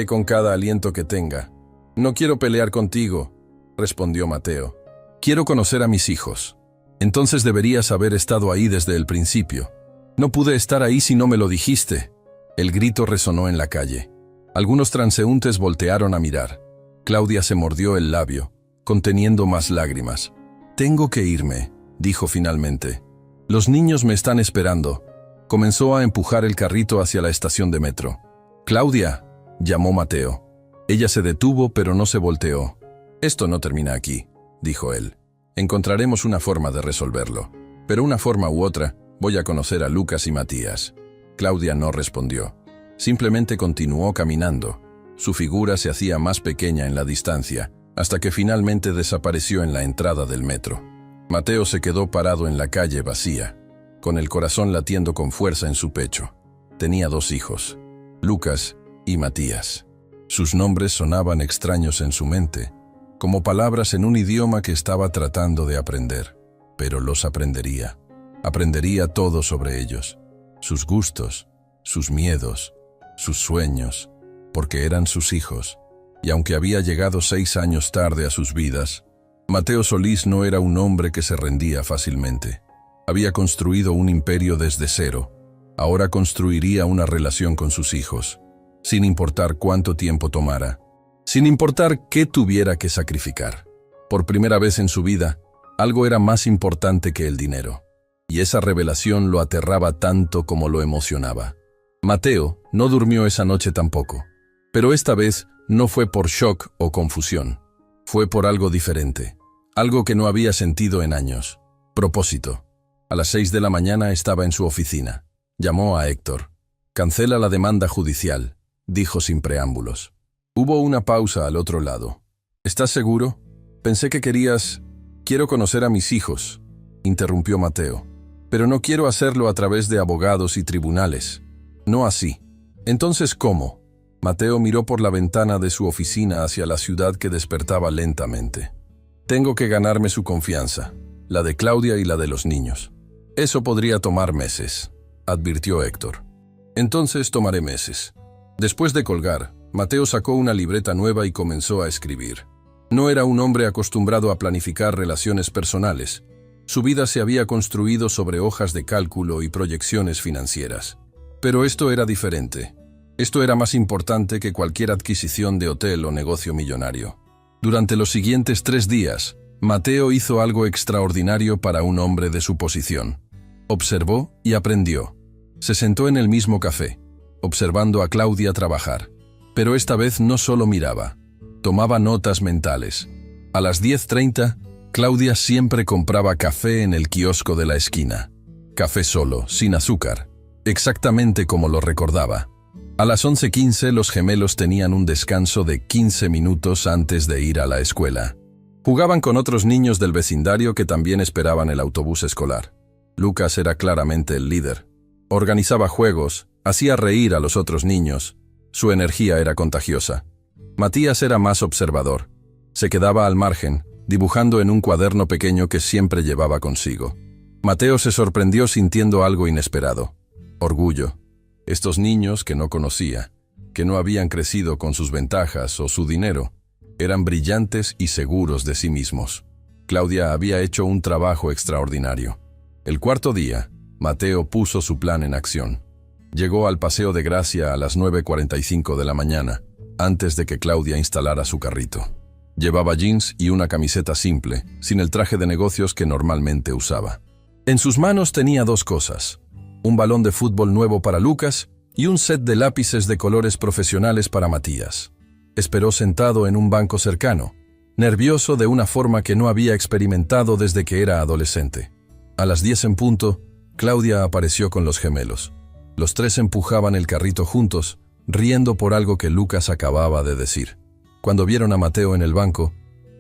con cada aliento que tenga. No quiero pelear contigo, respondió Mateo. Quiero conocer a mis hijos. Entonces deberías haber estado ahí desde el principio. No pude estar ahí si no me lo dijiste. El grito resonó en la calle. Algunos transeúntes voltearon a mirar. Claudia se mordió el labio, conteniendo más lágrimas. Tengo que irme, dijo finalmente. Los niños me están esperando. Comenzó a empujar el carrito hacia la estación de metro. Claudia, llamó Mateo. Ella se detuvo pero no se volteó. Esto no termina aquí, dijo él. Encontraremos una forma de resolverlo. Pero una forma u otra, voy a conocer a Lucas y Matías. Claudia no respondió. Simplemente continuó caminando. Su figura se hacía más pequeña en la distancia, hasta que finalmente desapareció en la entrada del metro. Mateo se quedó parado en la calle vacía, con el corazón latiendo con fuerza en su pecho. Tenía dos hijos, Lucas y Matías. Sus nombres sonaban extraños en su mente, como palabras en un idioma que estaba tratando de aprender. Pero los aprendería. Aprendería todo sobre ellos, sus gustos, sus miedos, sus sueños, porque eran sus hijos, y aunque había llegado 6 años tarde a sus vidas, Mateo Solís no era un hombre que se rendía fácilmente. Había construido un imperio desde cero. Ahora construiría una relación con sus hijos, sin importar cuánto tiempo tomara, sin importar qué tuviera que sacrificar. Por primera vez en su vida, algo era más importante que el dinero, y esa revelación lo aterraba tanto como lo emocionaba. Mateo no durmió esa noche tampoco. Pero esta vez no fue por shock o confusión. Fue por algo diferente. Algo que no había sentido en años. Propósito. A las 6 de la mañana estaba en su oficina. Llamó a Héctor. Cancela la demanda judicial, dijo sin preámbulos. Hubo una pausa al otro lado. ¿Estás seguro? Pensé que querías... Quiero conocer a mis hijos, interrumpió Mateo. Pero no quiero hacerlo a través de abogados y tribunales. No así. Entonces, ¿cómo? Mateo miró por la ventana de su oficina hacia la ciudad que despertaba lentamente. Tengo que ganarme su confianza, la de Claudia y la de los niños. Eso podría tomar meses, advirtió Héctor. Entonces tomaré meses. Después de colgar, Mateo sacó una libreta nueva y comenzó a escribir. No era un hombre acostumbrado a planificar relaciones personales. Su vida se había construido sobre hojas de cálculo y proyecciones financieras. Pero esto era diferente. Esto era más importante que cualquier adquisición de hotel o negocio millonario. Durante los siguientes 3 días, Mateo hizo algo extraordinario para un hombre de su posición. Observó y aprendió. Se sentó en el mismo café, observando a Claudia trabajar. Pero esta vez no solo miraba, tomaba notas mentales. A las 10:30, Claudia siempre compraba café en el kiosco de la esquina. Café solo, sin azúcar, exactamente como lo recordaba. A las 11:15 los gemelos tenían un descanso de 15 minutos antes de ir a la escuela. Jugaban con otros niños del vecindario que también esperaban el autobús escolar. Lucas era claramente el líder. Organizaba juegos, hacía reír a los otros niños. Su energía era contagiosa. Matías era más observador. Se quedaba al margen, dibujando en un cuaderno pequeño que siempre llevaba consigo. Mateo se sorprendió sintiendo algo inesperado. Orgullo. Estos niños que no conocía, que no habían crecido con sus ventajas o su dinero, eran brillantes y seguros de sí mismos. Claudia había hecho un trabajo extraordinario. El cuarto día, Mateo puso su plan en acción. Llegó al Paseo de Gracia a las 9:45 de la mañana, antes de que Claudia instalara su carrito. Llevaba jeans y una camiseta simple, sin el traje de negocios que normalmente usaba. En sus manos tenía 2 cosas: un balón de fútbol nuevo para Lucas y un set de lápices de colores profesionales para Matías. Esperó sentado en un banco cercano, nervioso de una forma que no había experimentado desde que era adolescente. A las 10 en punto, Claudia apareció con los gemelos. Los tres empujaban el carrito juntos, riendo por algo que Lucas acababa de decir. Cuando vieron a Mateo en el banco,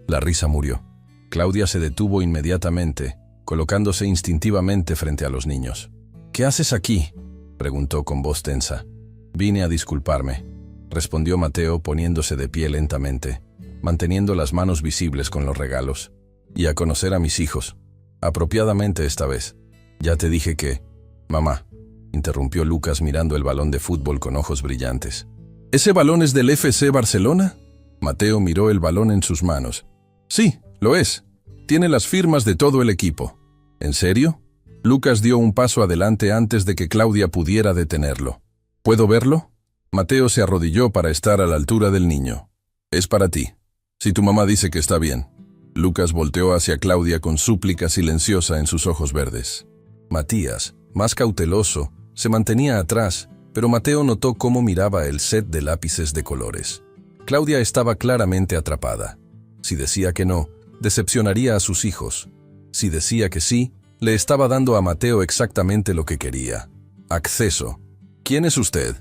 la risa murió. Claudia se detuvo inmediatamente, colocándose instintivamente frente a los niños. «¿Qué haces aquí?», preguntó con voz tensa. «Vine a disculparme», respondió Mateo poniéndose de pie lentamente, manteniendo las manos visibles con los regalos. «Y a conocer a mis hijos. Apropiadamente esta vez. Ya te dije que...» «Mamá», interrumpió Lucas mirando el balón de fútbol con ojos brillantes. «¿Ese balón es del FC Barcelona?». Mateo miró el balón en sus manos. «Sí, lo es. Tiene las firmas de todo el equipo». «¿En serio?». Lucas dio un paso adelante antes de que Claudia pudiera detenerlo. «¿Puedo verlo?». Mateo se arrodilló para estar a la altura del niño. «Es para ti. Si tu mamá dice que está bien». Lucas volteó hacia Claudia con súplica silenciosa en sus ojos verdes. Matías, más cauteloso, se mantenía atrás, pero Mateo notó cómo miraba el set de lápices de colores. Claudia estaba claramente atrapada. Si decía que no, decepcionaría a sus hijos. Si decía que sí, le estaba dando a Mateo exactamente lo que quería. Acceso. «¿Quién es usted?»,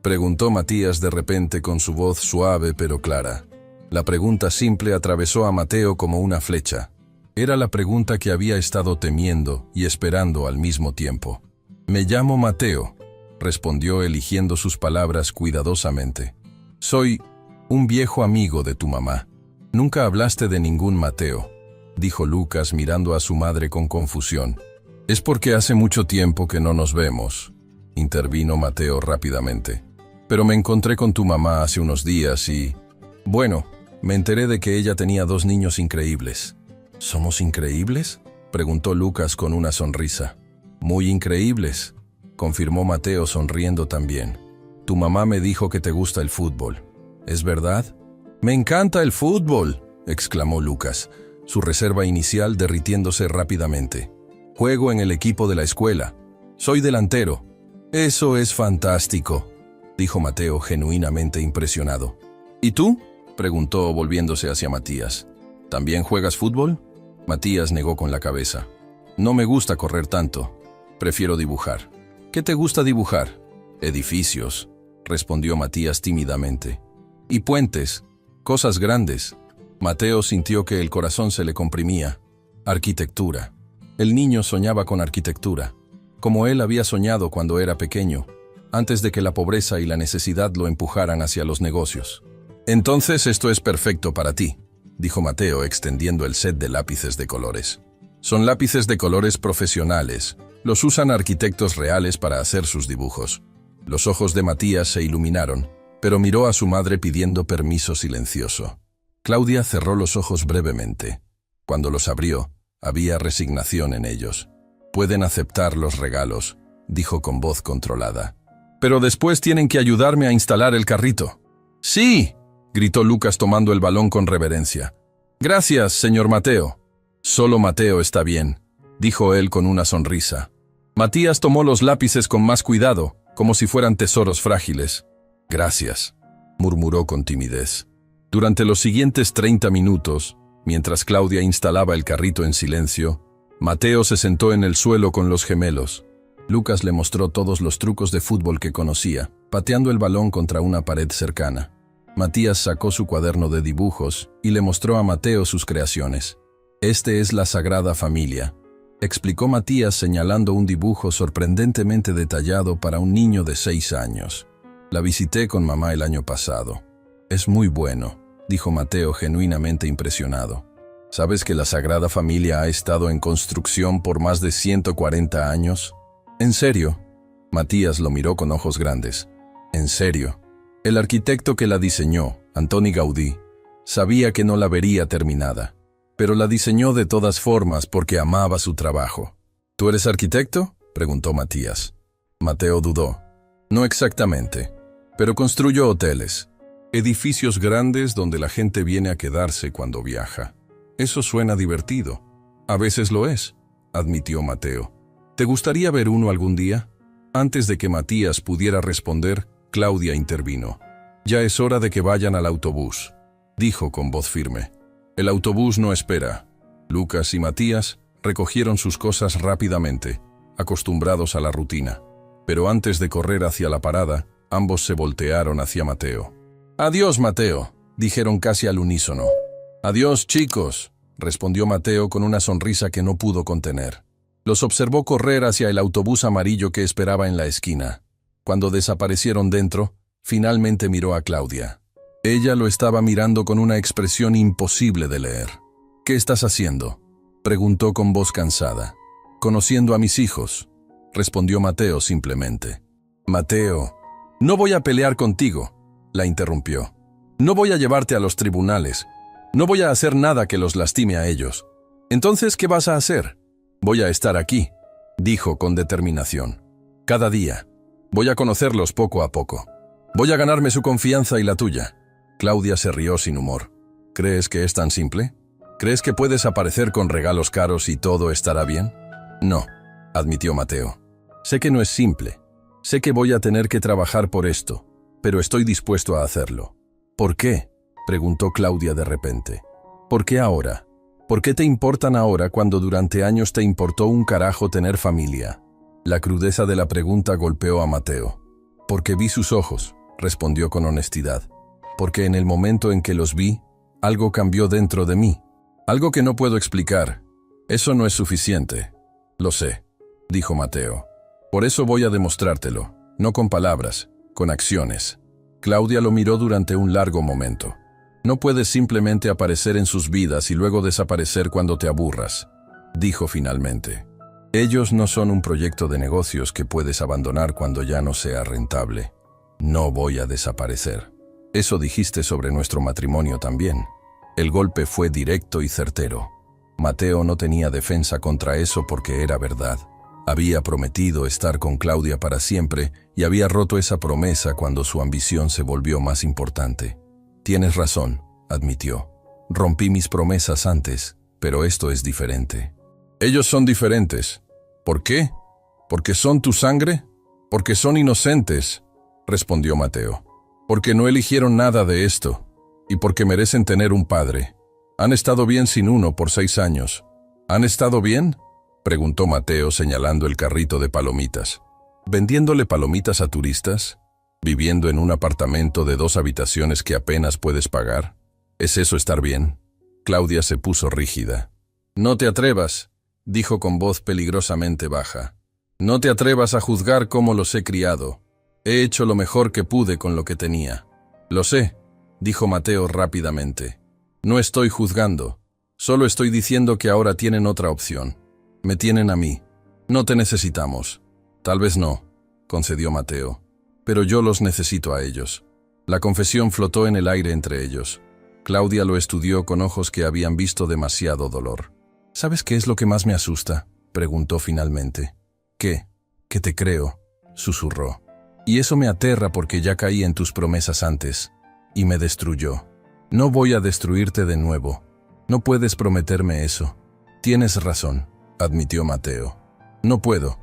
preguntó Matías de repente con su voz suave pero clara. La pregunta simple atravesó a Mateo como una flecha. Era la pregunta que había estado temiendo y esperando al mismo tiempo. «Me llamo Mateo», respondió eligiendo sus palabras cuidadosamente. «Soy un viejo amigo de tu mamá». «Nunca hablaste de ningún Mateo», dijo Lucas mirando a su madre con confusión. «Es porque hace mucho tiempo que no nos vemos», intervino Mateo rápidamente. «Pero me encontré con tu mamá hace unos días y... bueno, me enteré de que ella tenía 2 niños increíbles». «¿Somos increíbles?», preguntó Lucas con una sonrisa. «Muy increíbles», confirmó Mateo sonriendo también. «Tu mamá me dijo que te gusta el fútbol. ¿Es verdad?». «Me encanta el fútbol», exclamó Lucas, su reserva inicial derritiéndose rápidamente. «Juego en el equipo de la escuela. Soy delantero». «Eso es fantástico», dijo Mateo genuinamente impresionado. «¿Y tú?», preguntó volviéndose hacia Matías. «¿También juegas fútbol?». Matías negó con la cabeza. «No me gusta correr tanto. Prefiero dibujar». «¿Qué te gusta dibujar?». «Edificios», respondió Matías tímidamente. «Y puentes. Cosas grandes». Mateo sintió que el corazón se le comprimía. Arquitectura. El niño soñaba con arquitectura, como él había soñado cuando era pequeño, antes de que la pobreza y la necesidad lo empujaran hacia los negocios. «Entonces esto es perfecto para ti», dijo Mateo extendiendo el set de lápices de colores. «Son lápices de colores profesionales. Los usan arquitectos reales para hacer sus dibujos». Los ojos de Matías se iluminaron, pero miró a su madre pidiendo permiso silencioso. Claudia cerró los ojos brevemente. Cuando los abrió, había resignación en ellos. «Pueden aceptar los regalos», dijo con voz controlada. «Pero después tienen que ayudarme a instalar el carrito». «Sí», gritó Lucas tomando el balón con reverencia. «Gracias, señor Mateo». «Solo Mateo está bien», dijo él con una sonrisa. Matías tomó los lápices con más cuidado, como si fueran tesoros frágiles. «Gracias», murmuró con timidez. Durante los siguientes 30 minutos, mientras Claudia instalaba el carrito en silencio, Mateo se sentó en el suelo con los gemelos. Lucas le mostró todos los trucos de fútbol que conocía, pateando el balón contra una pared cercana. Matías sacó su cuaderno de dibujos y le mostró a Mateo sus creaciones. «Este es la Sagrada Familia», explicó Matías señalando un dibujo sorprendentemente detallado para un niño de 6 años. «La visité con mamá el año pasado. Es muy bueno», dijo Mateo genuinamente impresionado. «¿Sabes que la Sagrada Familia ha estado en construcción por más de 140 años? ¿En serio?». Matías lo miró con ojos grandes. «En serio». El arquitecto que la diseñó, Antoni Gaudí, sabía que no la vería terminada, pero la diseñó de todas formas porque amaba su trabajo. «¿Tú eres arquitecto?», preguntó Matías. Mateo dudó. «No exactamente, pero construyo hoteles. Edificios grandes donde la gente viene a quedarse cuando viaja. Eso suena divertido». «A veces lo es», admitió Mateo. «¿Te gustaría ver uno algún día?». Antes de que Matías pudiera responder, Claudia intervino. Ya es hora de que vayan al autobús, dijo con voz firme. El autobús no espera. Lucas y Matías recogieron sus cosas rápidamente, acostumbrados a la rutina. Pero antes de correr hacia la parada, ambos se voltearon hacia Mateo. «Adiós, Mateo», dijeron casi al unísono. «Adiós, chicos», respondió Mateo con una sonrisa que no pudo contener. Los observó correr hacia el autobús amarillo que esperaba en la esquina. Cuando desaparecieron dentro, finalmente miró a Claudia. Ella lo estaba mirando con una expresión imposible de leer. «¿Qué estás haciendo?», preguntó con voz cansada. «Conociendo a mis hijos», respondió Mateo simplemente. «Mateo, no voy a pelear contigo», la interrumpió. «No voy a llevarte a los tribunales. No voy a hacer nada que los lastime a ellos. Entonces, ¿qué vas a hacer?». «Voy a estar aquí», dijo con determinación. «Cada día. Voy a conocerlos poco a poco. Voy a ganarme su confianza y la tuya». Claudia se rió sin humor. «¿Crees que es tan simple? ¿Crees que puedes aparecer con regalos caros y todo estará bien?». «No», admitió Mateo. «Sé que no es simple. Sé que voy a tener que trabajar por esto, pero estoy dispuesto a hacerlo». «¿Por qué?», preguntó Claudia de repente. «¿Por qué ahora? ¿Por qué te importan ahora cuando durante años te importó un carajo tener familia?». La crudeza de la pregunta golpeó a Mateo. «Porque vi sus ojos», respondió con honestidad. «Porque en el momento en que los vi, algo cambió dentro de mí. Algo que no puedo explicar. Eso no es suficiente». «Lo sé», dijo Mateo. «Por eso voy a demostrártelo, no con palabras, con acciones». Claudia lo miró durante un largo momento. «No puedes simplemente aparecer en sus vidas y luego desaparecer cuando te aburras», dijo finalmente. «Ellos no son un proyecto de negocios que puedes abandonar cuando ya no sea rentable. No voy a desaparecer». «Eso dijiste sobre nuestro matrimonio también». El golpe fue directo y certero. Mateo no tenía defensa contra eso porque era verdad. Había prometido estar con Claudia para siempre y había roto esa promesa cuando su ambición se volvió más importante. «Tienes razón», admitió. «Rompí mis promesas antes, pero esto es diferente». «Ellos son diferentes». «¿Por qué? ¿Porque son tu sangre? Porque son inocentes», respondió Mateo. «Porque no eligieron nada de esto, y porque merecen tener un padre. Han estado bien sin uno por 6 años. ¿Han estado bien?», preguntó Mateo señalando el carrito de palomitas. «¿Vendiéndole palomitas a turistas? ¿Viviendo en un apartamento de 2 habitaciones que apenas puedes pagar? ¿Es eso estar bien?». Claudia se puso rígida. «No te atrevas», dijo con voz peligrosamente baja. «No te atrevas a juzgar cómo los he criado. He hecho lo mejor que pude con lo que tenía». «Lo sé», dijo Mateo rápidamente. «No estoy juzgando. Solo estoy diciendo que ahora tienen otra opción. Me tienen a mí. No te necesitamos». «Tal vez no», concedió Mateo. «Pero yo los necesito a ellos». La confesión flotó en el aire entre ellos. Claudia lo estudió con ojos que habían visto demasiado dolor. «¿Sabes qué es lo que más me asusta?», preguntó finalmente. «¿Qué?». «Que te creo», susurró. «Y eso me aterra porque ya caí en tus promesas antes. Y me destruyó. No voy a destruirte de nuevo. No puedes prometerme eso». «Tienes razón», admitió Mateo. «No puedo,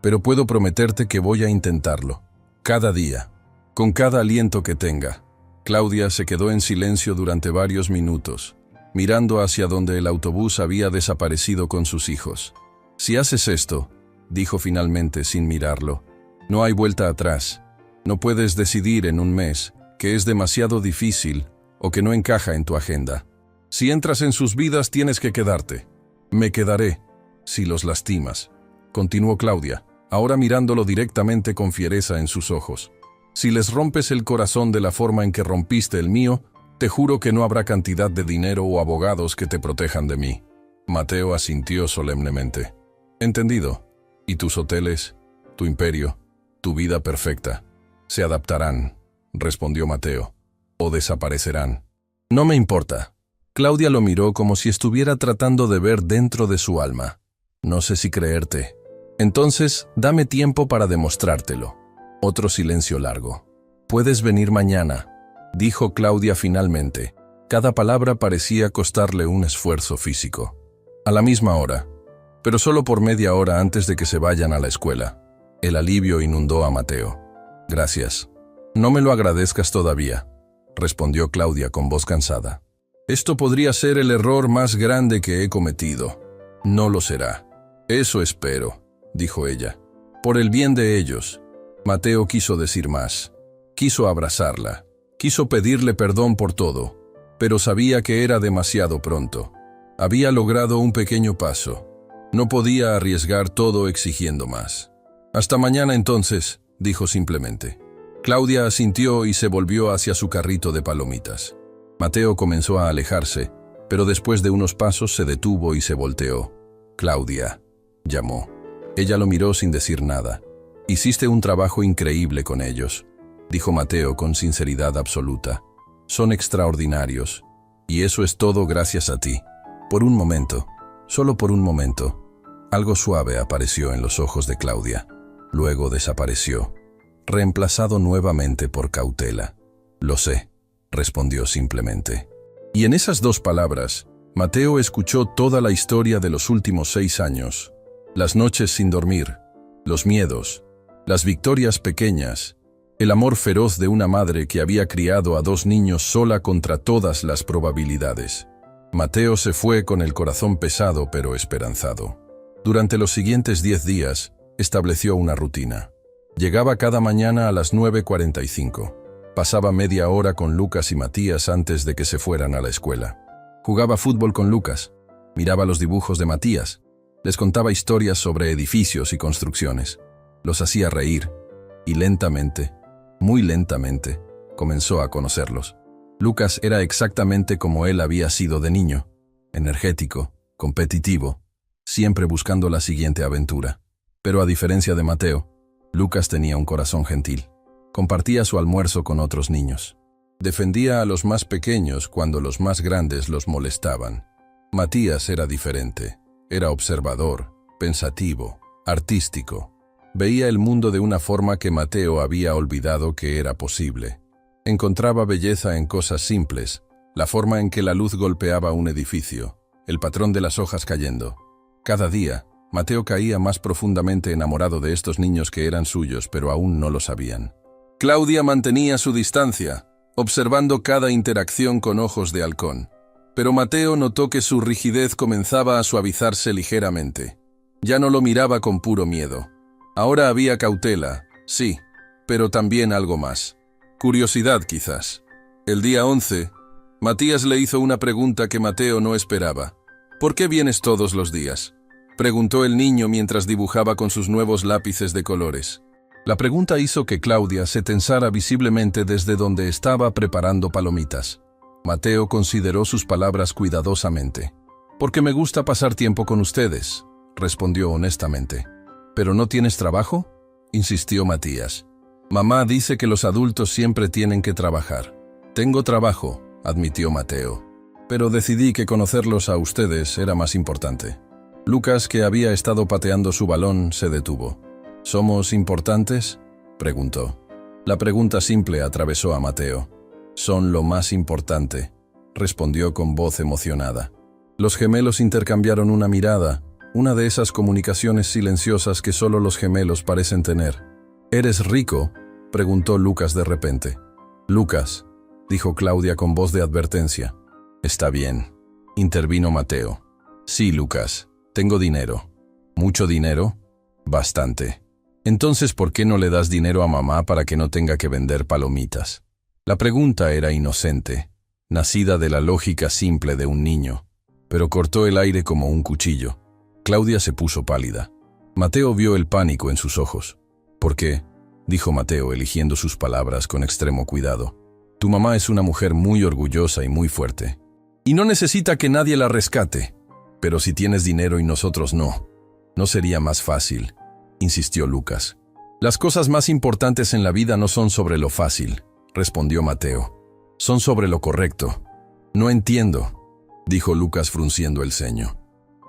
pero puedo prometerte que voy a intentarlo. Cada día, con cada aliento que tenga». Claudia se quedó en silencio durante varios minutos, mirando hacia donde el autobús había desaparecido con sus hijos. «Si haces esto», dijo finalmente sin mirarlo, «no hay vuelta atrás. No puedes decidir en un mes que es demasiado difícil o que no encaja en tu agenda. Si entras en sus vidas tienes que quedarte». «Me quedaré, si los lastimas», continuó Claudia, ahora mirándolo directamente con fiereza en sus ojos. «Si les rompes el corazón de la forma en que rompiste el mío, te juro que no habrá cantidad de dinero o abogados que te protejan de mí». Mateo asintió solemnemente. «Entendido. ¿Y tus hoteles, tu imperio, tu vida perfecta? Se adaptarán», respondió Mateo, «o desaparecerán». «No me importa». Claudia lo miró como si estuviera tratando de ver dentro de su alma. «No sé si creerte». «Entonces, dame tiempo para demostrártelo». Otro silencio largo. «Puedes venir mañana», dijo Claudia finalmente. Cada palabra parecía costarle un esfuerzo físico. «A la misma hora, pero solo por media hora antes de que se vayan a la escuela». El alivio inundó a Mateo. «Gracias». No me lo agradezcas todavía, respondió Claudia con voz cansada. Esto podría ser el error más grande que he cometido. No lo será. Eso espero, dijo ella. Por el bien de ellos. Mateo quiso decir más. Quiso abrazarla. Quiso pedirle perdón por todo. Pero sabía que era demasiado pronto. Había logrado un pequeño paso. No podía arriesgar todo exigiendo más. Hasta mañana entonces, dijo simplemente. Claudia asintió y se volvió hacia su carrito de palomitas. Mateo comenzó a alejarse, pero después de unos pasos se detuvo y se volteó. Claudia, llamó. Ella lo miró sin decir nada. Hiciste un trabajo increíble con ellos, dijo Mateo con sinceridad absoluta. Son extraordinarios, y eso es todo gracias a ti. Por un momento, solo por un momento, algo suave apareció en los ojos de Claudia. Luego desapareció, reemplazado nuevamente por cautela. Lo sé, respondió simplemente. Y en esas dos palabras, Mateo escuchó toda la historia de los últimos 6 años. Las noches sin dormir, los miedos, las victorias pequeñas, el amor feroz de una madre que había criado a 2 niños sola contra todas las probabilidades. Mateo se fue con el corazón pesado pero esperanzado. Durante los siguientes 10 días, estableció una rutina. Llegaba cada mañana a las 9:45. Pasaba media hora con Lucas y Matías antes de que se fueran a la escuela. Jugaba fútbol con Lucas, miraba los dibujos de Matías, les contaba historias sobre edificios y construcciones. Los hacía reír, y lentamente, muy lentamente, comenzó a conocerlos. Lucas era exactamente como él había sido de niño, energético, competitivo, siempre buscando la siguiente aventura. Pero a diferencia de Mateo, Lucas tenía un corazón gentil. Compartía su almuerzo con otros niños. Defendía a los más pequeños cuando los más grandes los molestaban. Matías era diferente. Era observador, pensativo, artístico. Veía el mundo de una forma que Mateo había olvidado que era posible. Encontraba belleza en cosas simples, la forma en que la luz golpeaba un edificio, el patrón de las hojas cayendo. Cada día, Mateo caía más profundamente enamorado de estos niños que eran suyos, pero aún no lo sabían. Claudia mantenía su distancia, observando cada interacción con ojos de halcón. Pero Mateo notó que su rigidez comenzaba a suavizarse ligeramente. Ya no lo miraba con puro miedo. Ahora había cautela, sí, pero también algo más. Curiosidad, quizás. El día 11, Matías le hizo una pregunta que Mateo no esperaba. ¿Por qué vienes todos los días?, preguntó el niño mientras dibujaba con sus nuevos lápices de colores. La pregunta hizo que Claudia se tensara visiblemente desde donde estaba preparando palomitas. Mateo consideró sus palabras cuidadosamente. «Porque me gusta pasar tiempo con ustedes», respondió honestamente. «¿Pero no tienes trabajo?», insistió Matías. «Mamá dice que los adultos siempre tienen que trabajar». «Tengo trabajo», admitió Mateo. «Pero decidí que conocerlos a ustedes era más importante». Lucas, que había estado pateando su balón, se detuvo. «¿Somos importantes?», preguntó. La pregunta simple atravesó a Mateo. «Son lo más importante», respondió con voz emocionada. Los gemelos intercambiaron una mirada, una de esas comunicaciones silenciosas que solo los gemelos parecen tener. «¿Eres rico?», preguntó Lucas de repente. «Lucas», dijo Claudia con voz de advertencia. «Está bien», intervino Mateo. «Sí, Lucas, tengo dinero». «¿Mucho dinero?». «Bastante». «Entonces, ¿por qué no le das dinero a mamá para que no tenga que vender palomitas?». La pregunta era inocente, nacida de la lógica simple de un niño, pero cortó el aire como un cuchillo. Claudia se puso pálida. Mateo vio el pánico en sus ojos. «¿Por qué?», dijo Mateo, eligiendo sus palabras con extremo cuidado. «Tu mamá es una mujer muy orgullosa y muy fuerte. Y no necesita que nadie la rescate. Pero si tienes dinero y nosotros no, ¿no sería más fácil?», insistió Lucas. «Las cosas más importantes en la vida no son sobre lo fácil», respondió Mateo. «Son sobre lo correcto». «No entiendo», dijo Lucas frunciendo el ceño.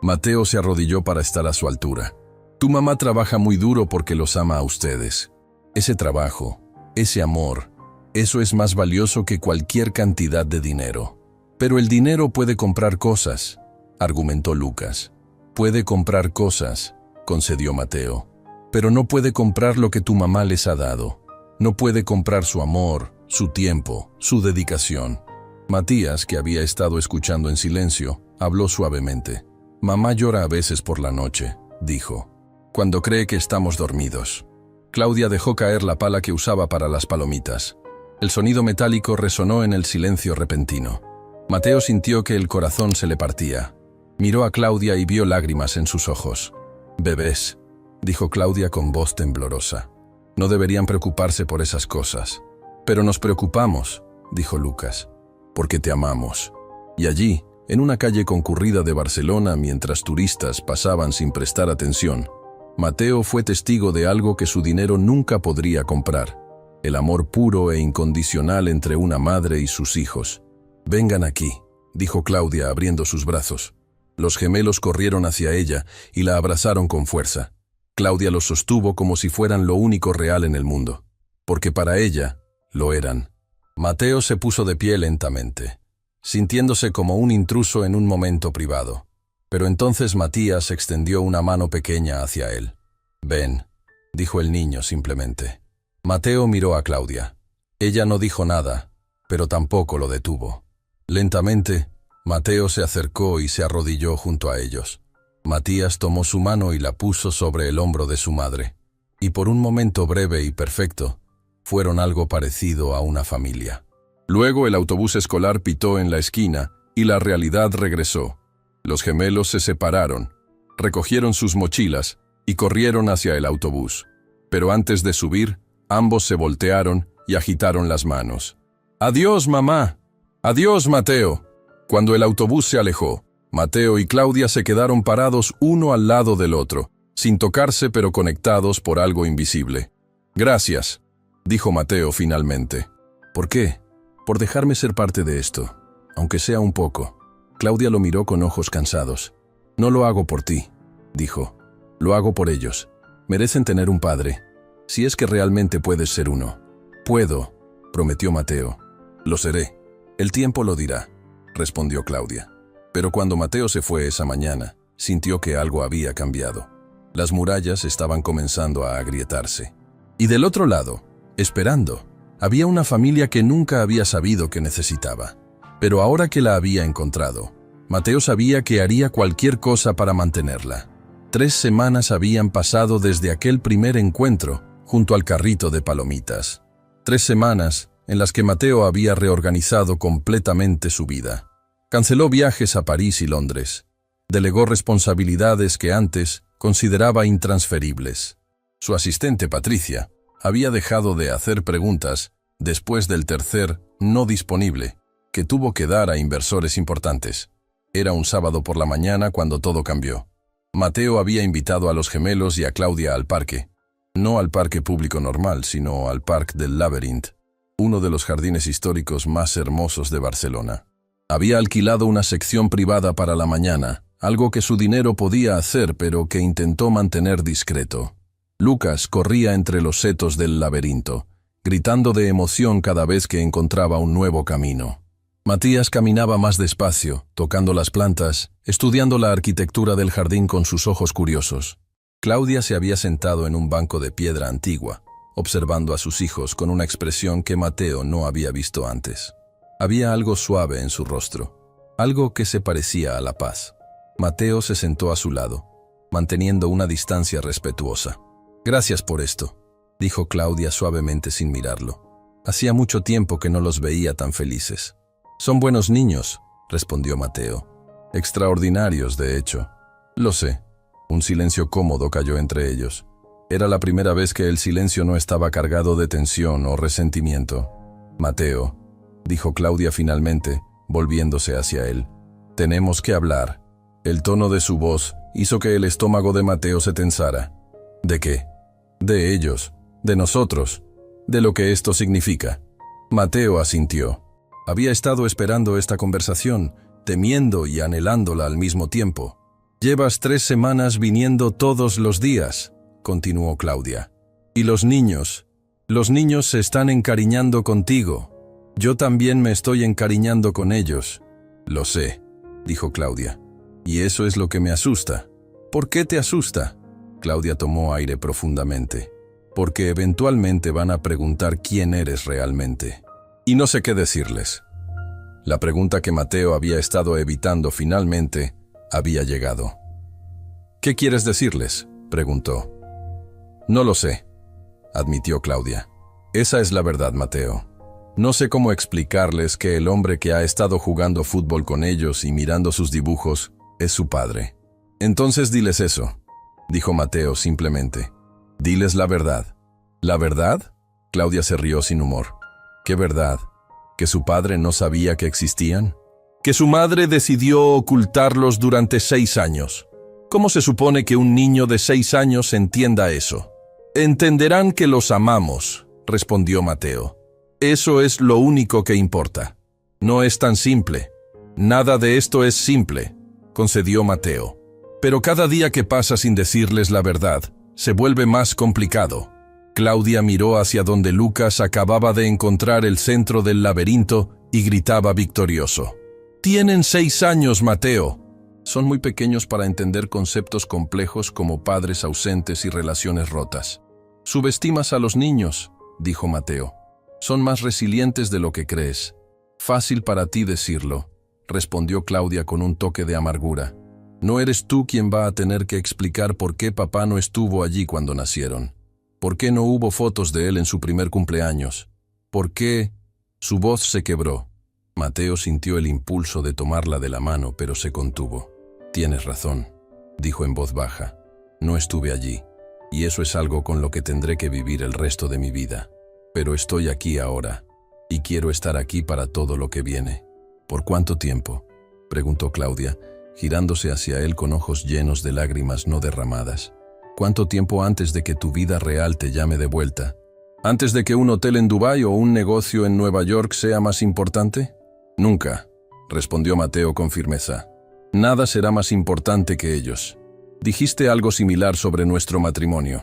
Mateo se arrodilló para estar a su altura. «Tu mamá trabaja muy duro porque los ama a ustedes. Ese trabajo, ese amor, eso es más valioso que cualquier cantidad de dinero». «Pero el dinero puede comprar cosas», argumentó Lucas. «Puede comprar cosas», concedió Mateo. «Pero no puede comprar lo que tu mamá les ha dado». No puede comprar su amor, su tiempo, su dedicación. Matías, que había estado escuchando en silencio, habló suavemente. «Mamá llora a veces por la noche», dijo, «cuando cree que estamos dormidos». Claudia dejó caer la pala que usaba para las palomitas. El sonido metálico resonó en el silencio repentino. Mateo sintió que el corazón se le partía. Miró a Claudia y vio lágrimas en sus ojos. «Bebés», dijo Claudia con voz temblorosa. «No deberían preocuparse por esas cosas». «Pero nos preocupamos», dijo Lucas, «porque te amamos». Y allí, en una calle concurrida de Barcelona, mientras turistas pasaban sin prestar atención, Mateo fue testigo de algo que su dinero nunca podría comprar: el amor puro e incondicional entre una madre y sus hijos. «Vengan aquí», dijo Claudia abriendo sus brazos. Los gemelos corrieron hacia ella y la abrazaron con fuerza. Claudia los sostuvo como si fueran lo único real en el mundo, porque para ella lo eran. Mateo se puso de pie lentamente, sintiéndose como un intruso en un momento privado. Pero entonces Matías extendió una mano pequeña hacia él. «Ven», dijo el niño simplemente. Mateo miró a Claudia. Ella no dijo nada, pero tampoco lo detuvo. Lentamente, Mateo se acercó y se arrodilló junto a ellos. Matías tomó su mano y la puso sobre el hombro de su madre. Y por un momento breve y perfecto, fueron algo parecido a una familia. Luego el autobús escolar pitó en la esquina y la realidad regresó. Los gemelos se separaron, recogieron sus mochilas y corrieron hacia el autobús. Pero antes de subir, ambos se voltearon y agitaron las manos. «¡Adiós, mamá! ¡Adiós, Mateo!». Cuando el autobús se alejó, Mateo y Claudia se quedaron parados uno al lado del otro, sin tocarse pero conectados por algo invisible. «Gracias», dijo Mateo finalmente. «¿Por qué?». «Por dejarme ser parte de esto, aunque sea un poco». Claudia lo miró con ojos cansados. «No lo hago por ti», dijo. «Lo hago por ellos. Merecen tener un padre, si es que realmente puedes ser uno». «Puedo», prometió Mateo. «Lo seré. El tiempo lo dirá», respondió Claudia. Pero cuando Mateo se fue esa mañana, sintió que algo había cambiado. Las murallas estaban comenzando a agrietarse. Y del otro lado, esperando, había una familia que nunca había sabido que necesitaba. Pero ahora que la había encontrado, Mateo sabía que haría cualquier cosa para mantenerla. 3 semanas habían pasado desde aquel primer encuentro junto al carrito de palomitas. 3 semanas en las que Mateo había reorganizado completamente su vida. Canceló viajes a París y Londres. Delegó responsabilidades que antes consideraba intransferibles. Su asistente Patricia había dejado de hacer preguntas después del tercer no disponible que tuvo que dar a inversores importantes. Era un sábado por la mañana cuando todo cambió. Mateo había invitado a los gemelos y a Claudia al parque. No al parque público normal, sino al Parc del Laberint, uno de los jardines históricos más hermosos de Barcelona. Había alquilado una sección privada para la mañana, algo que su dinero podía hacer pero que intentó mantener discreto. Lucas corría entre los setos del laberinto, gritando de emoción cada vez que encontraba un nuevo camino. Matías caminaba más despacio, tocando las plantas, estudiando la arquitectura del jardín con sus ojos curiosos. Claudia se había sentado en un banco de piedra antigua, observando a sus hijos con una expresión que Mateo no había visto antes. Había algo suave en su rostro, algo que se parecía a la paz. Mateo se sentó a su lado, manteniendo una distancia respetuosa. «Gracias por esto», dijo Claudia suavemente sin mirarlo. Hacía mucho tiempo que no los veía tan felices. «Son buenos niños», respondió Mateo. «Extraordinarios, de hecho». «Lo sé». Un silencio cómodo cayó entre ellos. Era la primera vez que el silencio no estaba cargado de tensión o resentimiento. «Mateo», dijo Claudia finalmente, volviéndose hacia él. «Tenemos que hablar». El tono de su voz hizo que el estómago de Mateo se tensara. «¿De qué?» «De ellos, de nosotros, de lo que esto significa». Mateo asintió. Había estado esperando esta conversación, temiendo y anhelándola al mismo tiempo. «Llevas 3 semanas viniendo todos los días», continuó Claudia. «Y los niños se están encariñando contigo. Yo también me estoy encariñando con ellos». «Lo sé», dijo Claudia. «Y eso es lo que me asusta». «¿Por qué te asusta?» Claudia tomó aire profundamente. porque eventualmente van a preguntar quién eres realmente. Y no sé qué decirles. La pregunta que Mateo había estado evitando finalmente había llegado. ¿Qué quieres decirles?, preguntó. No lo sé, admitió Claudia. Esa es la verdad, Mateo. No sé cómo explicarles que el hombre que ha estado jugando fútbol con ellos y mirando sus dibujos es su padre. Entonces diles eso, dijo Mateo simplemente. Diles la verdad. ¿La verdad? Claudia se rió sin humor. ¿Qué verdad? ¿Que su padre no sabía que existían? Que su madre decidió ocultarlos durante 6 años. ¿Cómo se supone que un niño de 6 años entienda eso? Entenderán que los amamos, respondió Mateo. Eso es lo único que importa. No es tan simple. Nada de esto es simple, concedió Mateo. Pero cada día que pasa sin decirles la verdad, se vuelve más complicado. Claudia miró hacia donde Lucas acababa de encontrar el centro del laberinto y gritaba victorioso. «Tienen 6 años, Mateo». Son muy pequeños para entender conceptos complejos como padres ausentes y relaciones rotas. «Subestimas a los niños», dijo Mateo. «Son más resilientes de lo que crees». «Fácil para ti decirlo», respondió Claudia con un toque de amargura. «No eres tú quien va a tener que explicar por qué papá no estuvo allí cuando nacieron. ¿Por qué no hubo fotos de él en su primer cumpleaños? ¿Por qué?» Su voz se quebró. Mateo sintió el impulso de tomarla de la mano, pero se contuvo. «Tienes razón», dijo en voz baja. «No estuve allí, y eso es algo con lo que tendré que vivir el resto de mi vida. Pero estoy aquí ahora, y quiero estar aquí para todo lo que viene». «¿Por cuánto tiempo?», preguntó Claudia, girándose hacia él con ojos llenos de lágrimas no derramadas. «¿Cuánto tiempo antes de que tu vida real te llame de vuelta? ¿Antes de que un hotel en Dubái o un negocio en Nueva York sea más importante?» «Nunca», respondió Mateo con firmeza. «Nada será más importante que ellos». «Dijiste algo similar sobre nuestro matrimonio.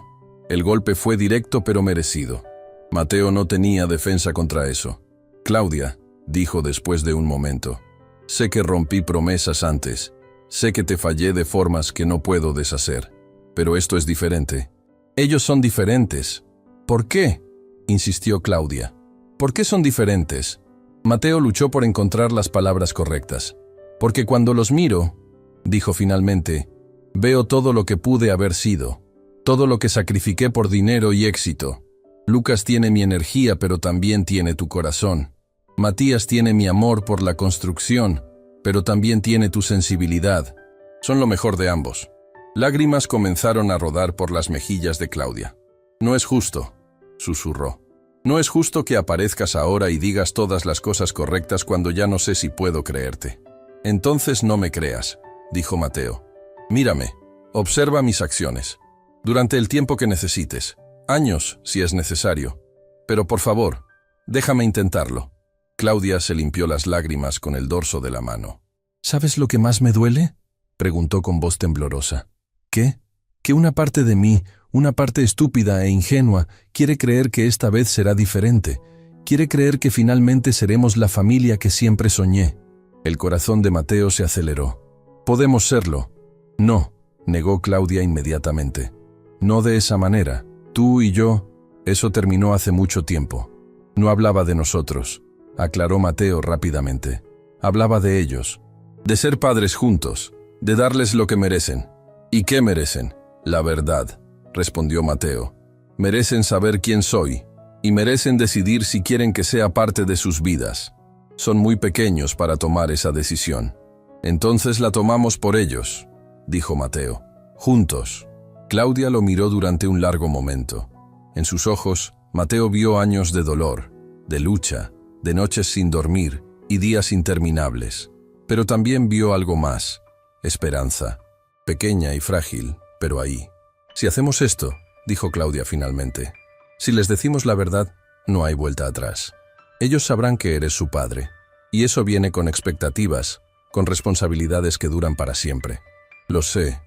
El golpe fue directo pero merecido». Mateo no tenía defensa contra eso. «Claudia», dijo después de un momento, «sé que rompí promesas antes. Sé que te fallé de formas que no puedo deshacer. Pero esto es diferente». «Ellos son diferentes». «¿Por qué?», insistió Claudia. «¿Por qué son diferentes?». Mateo luchó por encontrar las palabras correctas. «Porque cuando los miro», dijo finalmente, «veo todo lo que pude haber sido, todo lo que sacrifiqué por dinero y éxito. Lucas tiene mi energía, pero también tiene tu corazón. Matías tiene mi amor por la construcción, pero también tiene tu sensibilidad. Son lo mejor de ambos». Lágrimas comenzaron a rodar por las mejillas de Claudia. «No es justo», susurró. «No es justo que aparezcas ahora y digas todas las cosas correctas cuando ya no sé si puedo creerte». «Entonces no me creas», dijo Mateo. «Mírame, observa mis acciones. Durante el tiempo que necesites. Años, si es necesario. Pero por favor, déjame intentarlo». Claudia se limpió las lágrimas con el dorso de la mano. «¿Sabes lo que más me duele?», preguntó con voz temblorosa. «¿Qué? Que una parte de mí, una parte estúpida e ingenua, quiere creer que esta vez será diferente. Quiere creer que finalmente seremos la familia que siempre soñé». El corazón de Mateo se aceleró. «Podemos serlo». «No», negó Claudia inmediatamente. «No de esa manera. Tú y yo, eso terminó hace mucho tiempo». «No hablaba de nosotros», aclaró Mateo rápidamente. «Hablaba de ellos. De ser padres juntos, de darles lo que merecen». «¿Y qué merecen?». «La verdad», respondió Mateo. «Merecen saber quién soy, y merecen decidir si quieren que sea parte de sus vidas. Son muy pequeños para tomar esa decisión. Entonces la tomamos por ellos», dijo Mateo. «Juntos». Claudia lo miró durante un largo momento. En sus ojos, Mateo vio años de dolor, de lucha, de noches sin dormir y días interminables. Pero también vio algo más: esperanza. Pequeña y frágil, pero ahí. «Si hacemos esto», dijo Claudia finalmente, «si les decimos la verdad, no hay vuelta atrás. Ellos sabrán que eres su padre, y eso viene con expectativas, con responsabilidades que duran para siempre». «Lo sé.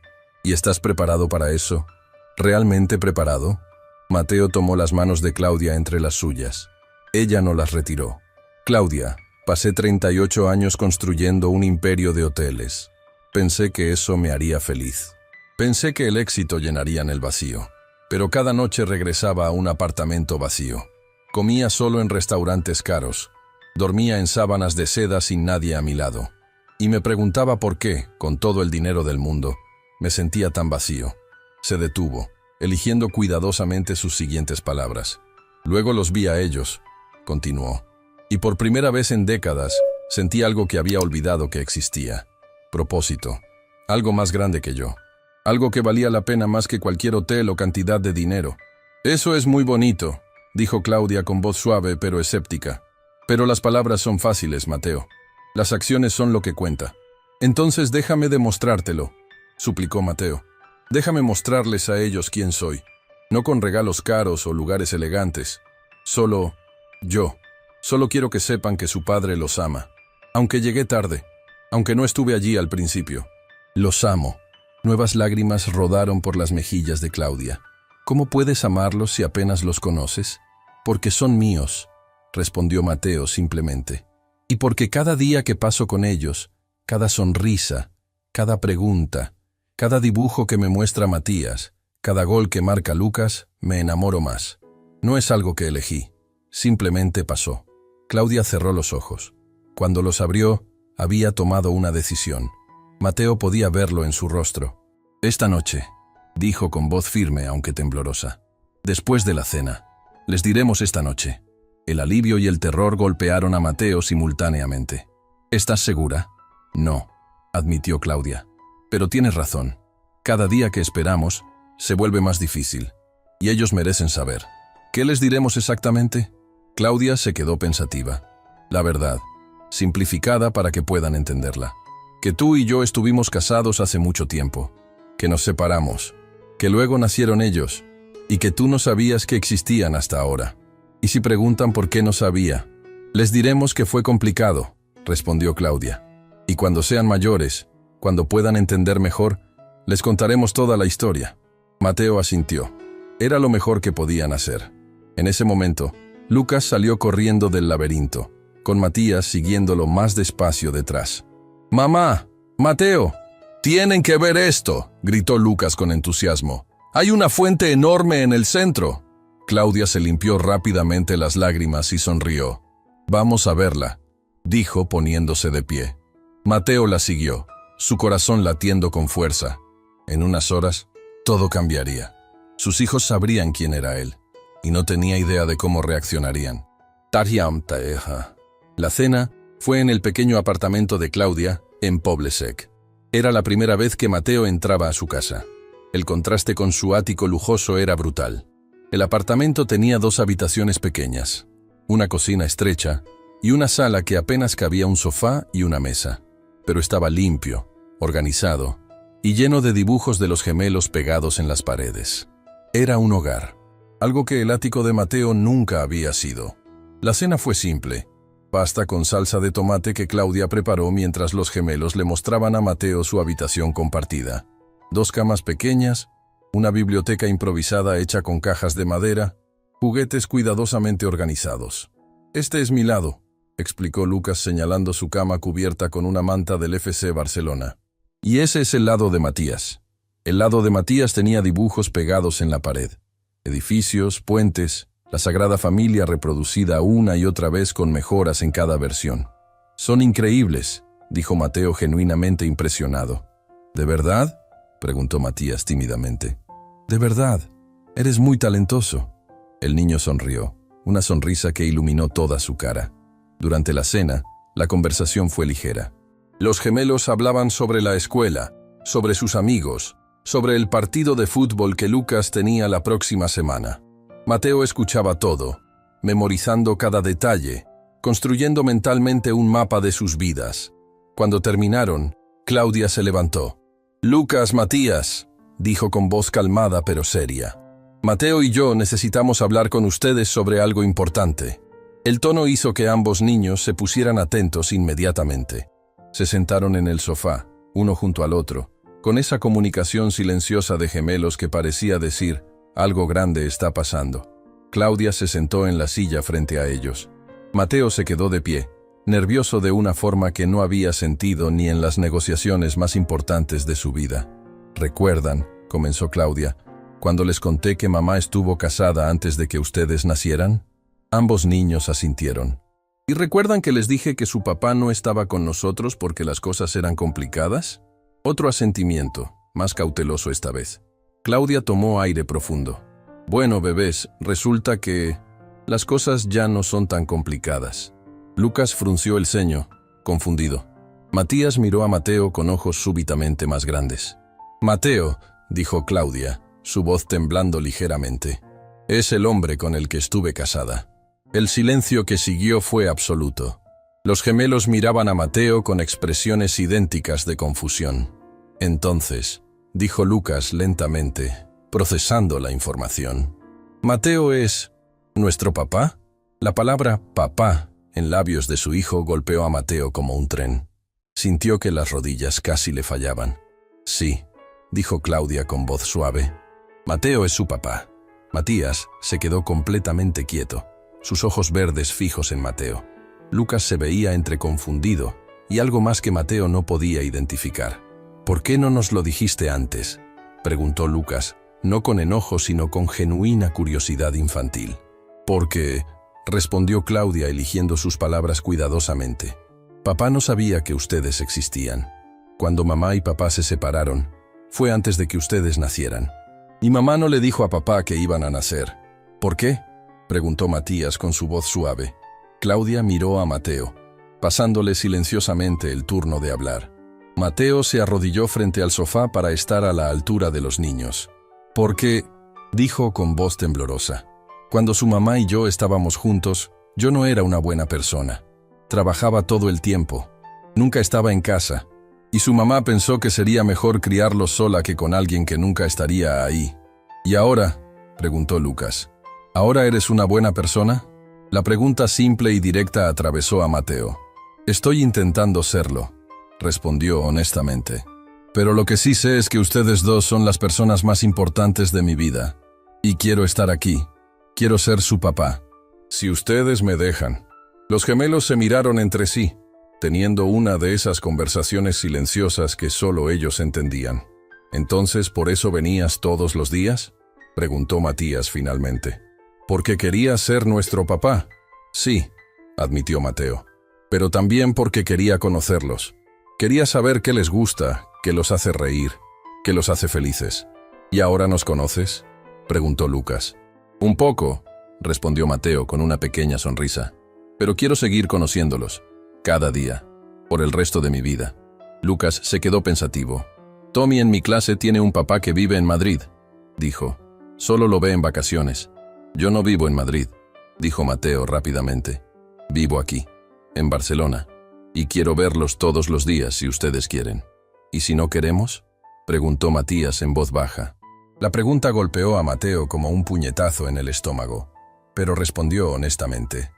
¿Y estás preparado para eso? ¿Realmente preparado?». Mateo tomó las manos de Claudia entre las suyas. Ella no las retiró. «Claudia, pasé 38 años construyendo un imperio de hoteles. Pensé que eso me haría feliz. Pensé que el éxito llenaría el vacío. pero cada noche regresaba a un apartamento vacío. Comía solo en restaurantes caros. Dormía en sábanas de seda sin nadie a mi lado. Y me preguntaba por qué, con todo el dinero del mundo, me sentía tan vacío. Se detuvo, eligiendo cuidadosamente sus siguientes palabras. Luego los vi a ellos, continuó. Y por primera vez en décadas, sentí algo que había olvidado que existía. Propósito. Algo más grande que yo. Algo que valía la pena más que cualquier hotel o cantidad de dinero. Eso es muy bonito, dijo Claudia con voz suave pero escéptica. Pero las palabras son fáciles, Mateo. Las acciones son lo que cuenta. Entonces déjame demostrártelo, suplicó Mateo. Déjame mostrarles a ellos quién soy. No con regalos caros o lugares elegantes. Solo yo. Solo quiero que sepan que su padre los ama. Aunque llegué tarde. Aunque no estuve allí al principio. Los amo. Nuevas lágrimas rodaron por las mejillas de Claudia. ¿Cómo puedes amarlos si apenas los conoces? Porque son míos, respondió Mateo simplemente. Y porque cada día que paso con ellos, cada sonrisa, cada pregunta, cada dibujo que me muestra Matías, cada gol que marca Lucas, me enamoro más. No es algo que elegí, simplemente pasó. Claudia cerró los ojos. Cuando los abrió, había tomado una decisión. Mateo podía verlo en su rostro. Esta noche, dijo con voz firme aunque temblorosa. Después de la cena, les diremos esta noche. El alivio y el terror golpearon a Mateo simultáneamente. ¿Estás segura? No, admitió Claudia. Pero tienes razón. Cada día que esperamos, se vuelve más difícil. Y ellos merecen saber. ¿Qué les diremos exactamente? Claudia se quedó pensativa. La verdad, simplificada para que puedan entenderla. Que tú y yo estuvimos casados hace mucho tiempo. Que nos separamos. Que luego nacieron ellos. Y que tú no sabías que existían hasta ahora. Y si preguntan por qué no sabía, les diremos que fue complicado, respondió Claudia. Y cuando sean mayores, cuando puedan entender mejor, les contaremos toda la historia. Mateo asintió. Era lo mejor que podían hacer. En ese momento, Lucas salió corriendo del laberinto, con Matías siguiéndolo más despacio detrás. «¡Mamá! ¡Mateo! ¡Tienen que ver esto!», gritó Lucas con entusiasmo. «¡Hay una fuente enorme en el centro!». Claudia se limpió rápidamente las lágrimas y sonrió. «Vamos a verla», dijo poniéndose de pie. Mateo la siguió, su corazón latiendo con fuerza. En unas horas, todo cambiaría. Sus hijos sabrían quién era él, y no tenía idea de cómo reaccionarían. Tariam Taeja. La cena fue en el pequeño apartamento de Claudia, en Poblesec. Era la primera vez que Mateo entraba a su casa. El contraste con su ático lujoso era brutal. El apartamento tenía 2 habitaciones pequeñas, una cocina estrecha y una sala que apenas cabía un sofá y una mesa. Pero estaba limpio, organizado y lleno de dibujos de los gemelos pegados en las paredes. Era un hogar, algo que el ático de Mateo nunca había sido. La cena fue simple. Pasta con salsa de tomate que Claudia preparó mientras los gemelos le mostraban a Mateo su habitación compartida. 2 camas pequeñas, una biblioteca improvisada hecha con cajas de madera, juguetes cuidadosamente organizados. «Este es mi lado», explicó Lucas señalando su cama cubierta con una manta del FC Barcelona. «Y ese es el lado de Matías». El lado de Matías tenía dibujos pegados en la pared. Edificios, puentes, la Sagrada Familia reproducida una y otra vez con mejoras en cada versión. «Son increíbles», dijo Mateo genuinamente impresionado. «¿De verdad?», preguntó Matías tímidamente. «De verdad. Eres muy talentoso». El niño sonrió, una sonrisa que iluminó toda su cara. Durante la cena, la conversación fue ligera. Los gemelos hablaban sobre la escuela, sobre sus amigos, sobre el partido de fútbol que Lucas tenía la próxima semana. Mateo escuchaba todo, memorizando cada detalle, construyendo mentalmente un mapa de sus vidas. Cuando terminaron, Claudia se levantó. «Lucas, Matías», dijo con voz calmada pero seria. «Mateo y yo necesitamos hablar con ustedes sobre algo importante». El tono hizo que ambos niños se pusieran atentos inmediatamente. Se sentaron en el sofá, uno junto al otro, con esa comunicación silenciosa de gemelos que parecía decir, algo grande está pasando. Claudia se sentó en la silla frente a ellos. Mateo se quedó de pie, nervioso de una forma que no había sentido ni en las negociaciones más importantes de su vida. «Recuerdan», comenzó Claudia, cuando les conté que mamá estuvo casada antes de que ustedes nacieran? Ambos niños asintieron. ¿Y recuerdan que les dije que su papá no estaba con nosotros porque las cosas eran complicadas? Otro asentimiento, más cauteloso esta vez. Claudia tomó aire profundo. Bueno, bebés, resulta que las cosas ya no son tan complicadas. Lucas frunció el ceño, confundido. Matías miró a Mateo con ojos súbitamente más grandes. Mateo, dijo Claudia, su voz temblando ligeramente, es el hombre con el que estuve casada. El silencio que siguió fue absoluto. Los gemelos miraban a Mateo con expresiones idénticas de confusión. Entonces, dijo Lucas lentamente, procesando la información. ¿Mateo es nuestro papá? La palabra papá en labios de su hijo golpeó a Mateo como un tren. Sintió que las rodillas casi le fallaban. Sí, dijo Claudia con voz suave. Mateo es su papá. Matías se quedó completamente quieto, sus ojos verdes fijos en Mateo. Lucas se veía entre confundido y algo más que Mateo no podía identificar. ¿Por qué no nos lo dijiste antes?, preguntó Lucas, no con enojo sino con genuina curiosidad infantil. Porque, respondió Claudia eligiendo sus palabras cuidadosamente, papá no sabía que ustedes existían. Cuando mamá y papá se separaron, fue antes de que ustedes nacieran. Y mamá no le dijo a papá que iban a nacer. ¿Por qué?, preguntó Matías con su voz suave. Claudia miró a Mateo, pasándole silenciosamente el turno de hablar. Mateo se arrodilló frente al sofá para estar a la altura de los niños. Porque, dijo con voz temblorosa, cuando su mamá y yo estábamos juntos, yo no era una buena persona. Trabajaba todo el tiempo. Nunca estaba en casa. Y su mamá pensó que sería mejor criarlos sola que con alguien que nunca estaría ahí. ¿Y ahora?, preguntó Lucas. ¿Ahora eres una buena persona? La pregunta simple y directa atravesó a Mateo. Estoy intentando serlo, respondió honestamente. Pero lo que sí sé es que ustedes dos son las personas más importantes de mi vida. Y quiero estar aquí. Quiero ser su papá. Si ustedes me dejan. Los gemelos se miraron entre sí, teniendo una de esas conversaciones silenciosas que solo ellos entendían. ¿Entonces por eso venías todos los días?, preguntó Matías finalmente. ¿Porque quería ser nuestro papá? Sí, admitió Mateo. Pero también porque quería conocerlos. Quería saber qué les gusta, qué los hace reír, qué los hace felices. ¿Y ahora nos conoces?, preguntó Lucas. Un poco, respondió Mateo con una pequeña sonrisa. Pero quiero seguir conociéndolos, cada día, por el resto de mi vida. Lucas se quedó pensativo. Tommy en mi clase tiene un papá que vive en Madrid, dijo. Solo lo ve en vacaciones. Yo no vivo en Madrid, dijo Mateo rápidamente. Vivo aquí, en Barcelona, y quiero verlos todos los días si ustedes quieren. ¿Y si no queremos?, preguntó Matías en voz baja. La pregunta golpeó a Mateo como un puñetazo en el estómago, pero respondió honestamente.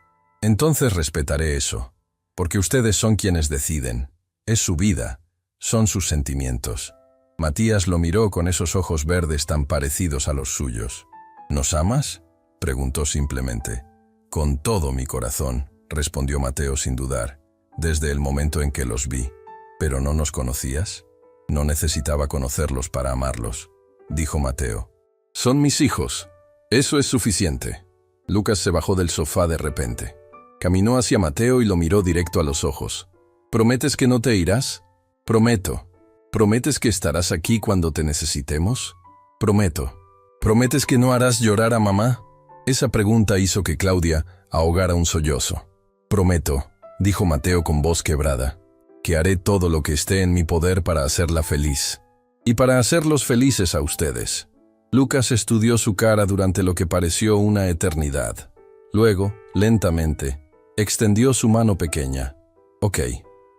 Entonces respetaré eso, porque ustedes son quienes deciden. Es su vida, son sus sentimientos. Matías lo miró con esos ojos verdes tan parecidos a los suyos. ¿Nos amas?, preguntó simplemente. Con todo mi corazón, respondió Mateo sin dudar, desde el momento en que los vi. ¿Pero no nos conocías? No necesitaba conocerlos para amarlos, dijo Mateo. Son mis hijos. Eso es suficiente. Lucas se bajó del sofá de repente. Caminó hacia Mateo y lo miró directo a los ojos. ¿Prometes que no te irás? Prometo. ¿Prometes que estarás aquí cuando te necesitemos? Prometo. ¿Prometes que no harás llorar a mamá? Esa pregunta hizo que Claudia ahogara un sollozo. Prometo, dijo Mateo con voz quebrada, que haré todo lo que esté en mi poder para hacerla feliz. Y para hacerlos felices a ustedes. Lucas estudió su cara durante lo que pareció una eternidad. Luego, lentamente, extendió su mano pequeña. Ok,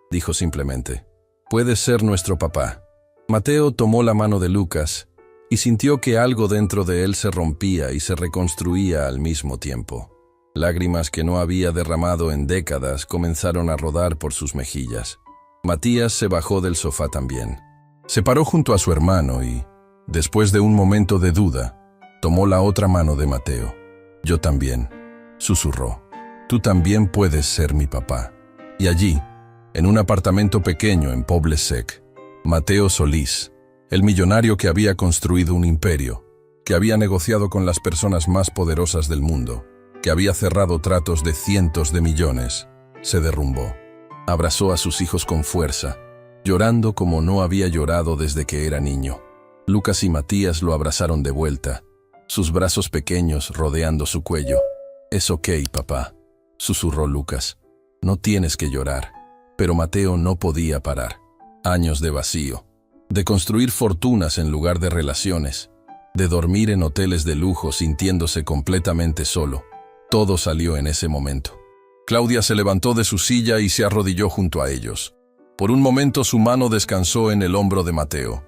dijo simplemente. Puedes ser nuestro papá. Mateo tomó la mano de Lucas y sintió que algo dentro de él se rompía y se reconstruía al mismo tiempo. Lágrimas que no había derramado en décadas comenzaron a rodar por sus mejillas. Matías se bajó del sofá también. Se paró junto a su hermano y, después de un momento de duda, tomó la otra mano de Mateo. Yo también, susurró. Tú también puedes ser mi papá. Y allí, en un apartamento pequeño en Poble Sec, Mateo Solís, el millonario que había construido un imperio, que había negociado con las personas más poderosas del mundo, que había cerrado tratos de cientos de millones, se derrumbó. Abrazó a sus hijos con fuerza, llorando como no había llorado desde que era niño. Lucas y Matías lo abrazaron de vuelta, sus brazos pequeños rodeando su cuello. «Es ok, papá», susurró Lucas. «No tienes que llorar». Pero Mateo no podía parar. Años de vacío, de construir fortunas en lugar de relaciones, de dormir en hoteles de lujo sintiéndose completamente solo. Todo salió en ese momento. Claudia se levantó de su silla y se arrodilló junto a ellos. Por un momento su mano descansó en el hombro de Mateo.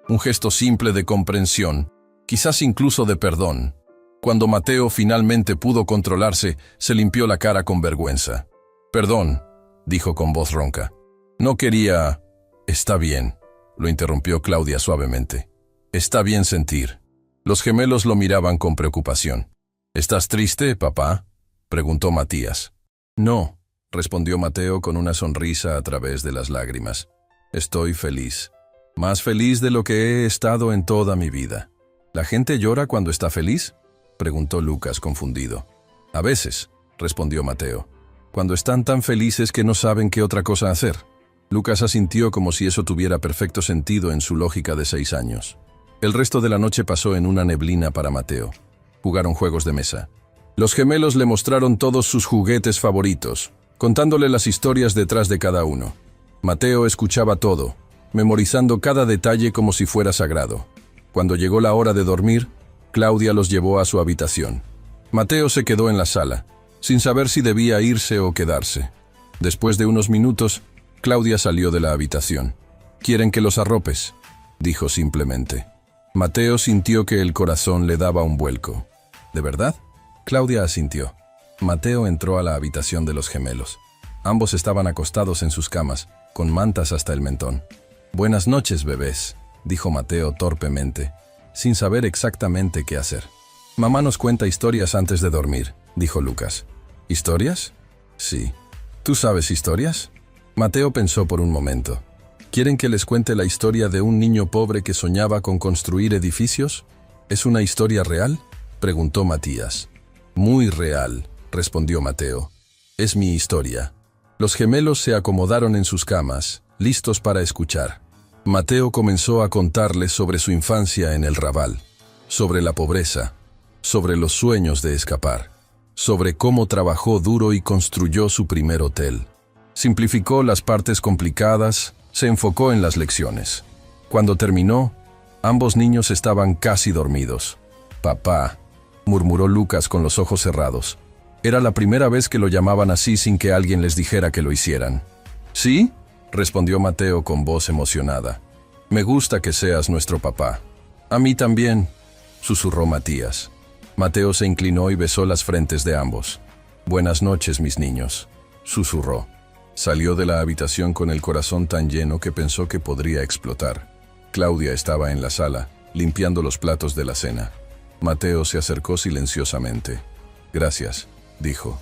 Un gesto simple de comprensión, quizás incluso de perdón. Cuando Mateo finalmente pudo controlarse, se limpió la cara con vergüenza. «Perdón», dijo con voz ronca. «No quería...» «Está bien», lo interrumpió Claudia suavemente. «Está bien sentir». Los gemelos lo miraban con preocupación. «¿Estás triste, papá?», preguntó Matías. «No», respondió Mateo con una sonrisa a través de las lágrimas. «Estoy feliz. Más feliz de lo que he estado en toda mi vida». «¿La gente llora cuando está feliz?», preguntó Lucas confundido. «A veces», respondió Mateo. «Cuando están tan felices que no saben qué otra cosa hacer». Lucas asintió como si eso tuviera perfecto sentido en su lógica de 6 años. El resto de la noche pasó en una neblina para Mateo. Jugaron juegos de mesa. Los gemelos le mostraron todos sus juguetes favoritos, contándole las historias detrás de cada uno. Mateo escuchaba todo, memorizando cada detalle como si fuera sagrado. Cuando llegó la hora de dormir, Claudia los llevó a su habitación. Mateo se quedó en la sala, sin saber si debía irse o quedarse. Después de unos minutos, Claudia salió de la habitación. «¿Quieren que los arropes?», dijo simplemente. Mateo sintió que el corazón le daba un vuelco. «¿De verdad?». Claudia asintió. Mateo entró a la habitación de los gemelos. Ambos estaban acostados en sus camas, con mantas hasta el mentón. «Buenas noches, bebés», dijo Mateo torpemente, sin saber exactamente qué hacer. «Mamá nos cuenta historias antes de dormir», dijo Lucas. «¿Historias?». «Sí». «¿Tú sabes historias?». Mateo pensó por un momento. «¿Quieren que les cuente la historia de un niño pobre que soñaba con construir edificios? ¿Es una historia real?», preguntó Matías. «Muy real», respondió Mateo. «Es mi historia». Los gemelos se acomodaron en sus camas, listos para escuchar. Mateo comenzó a contarles sobre su infancia en el Raval, sobre la pobreza, sobre los sueños de escapar, sobre cómo trabajó duro y construyó su primer hotel. Simplificó las partes complicadas, se enfocó en las lecciones. Cuando terminó, ambos niños estaban casi dormidos. «Papá», murmuró Lucas con los ojos cerrados. Era la primera vez que lo llamaban así sin que alguien les dijera que lo hicieran. «¿Sí?», respondió Mateo con voz emocionada. «Me gusta que seas nuestro papá». «A mí también», susurró Matías. Mateo se inclinó y besó las frentes de ambos. «Buenas noches, mis niños», susurró. Salió de la habitación con el corazón tan lleno que pensó que podría explotar. Claudia estaba en la sala, limpiando los platos de la cena. Mateo se acercó silenciosamente. «Gracias», dijo.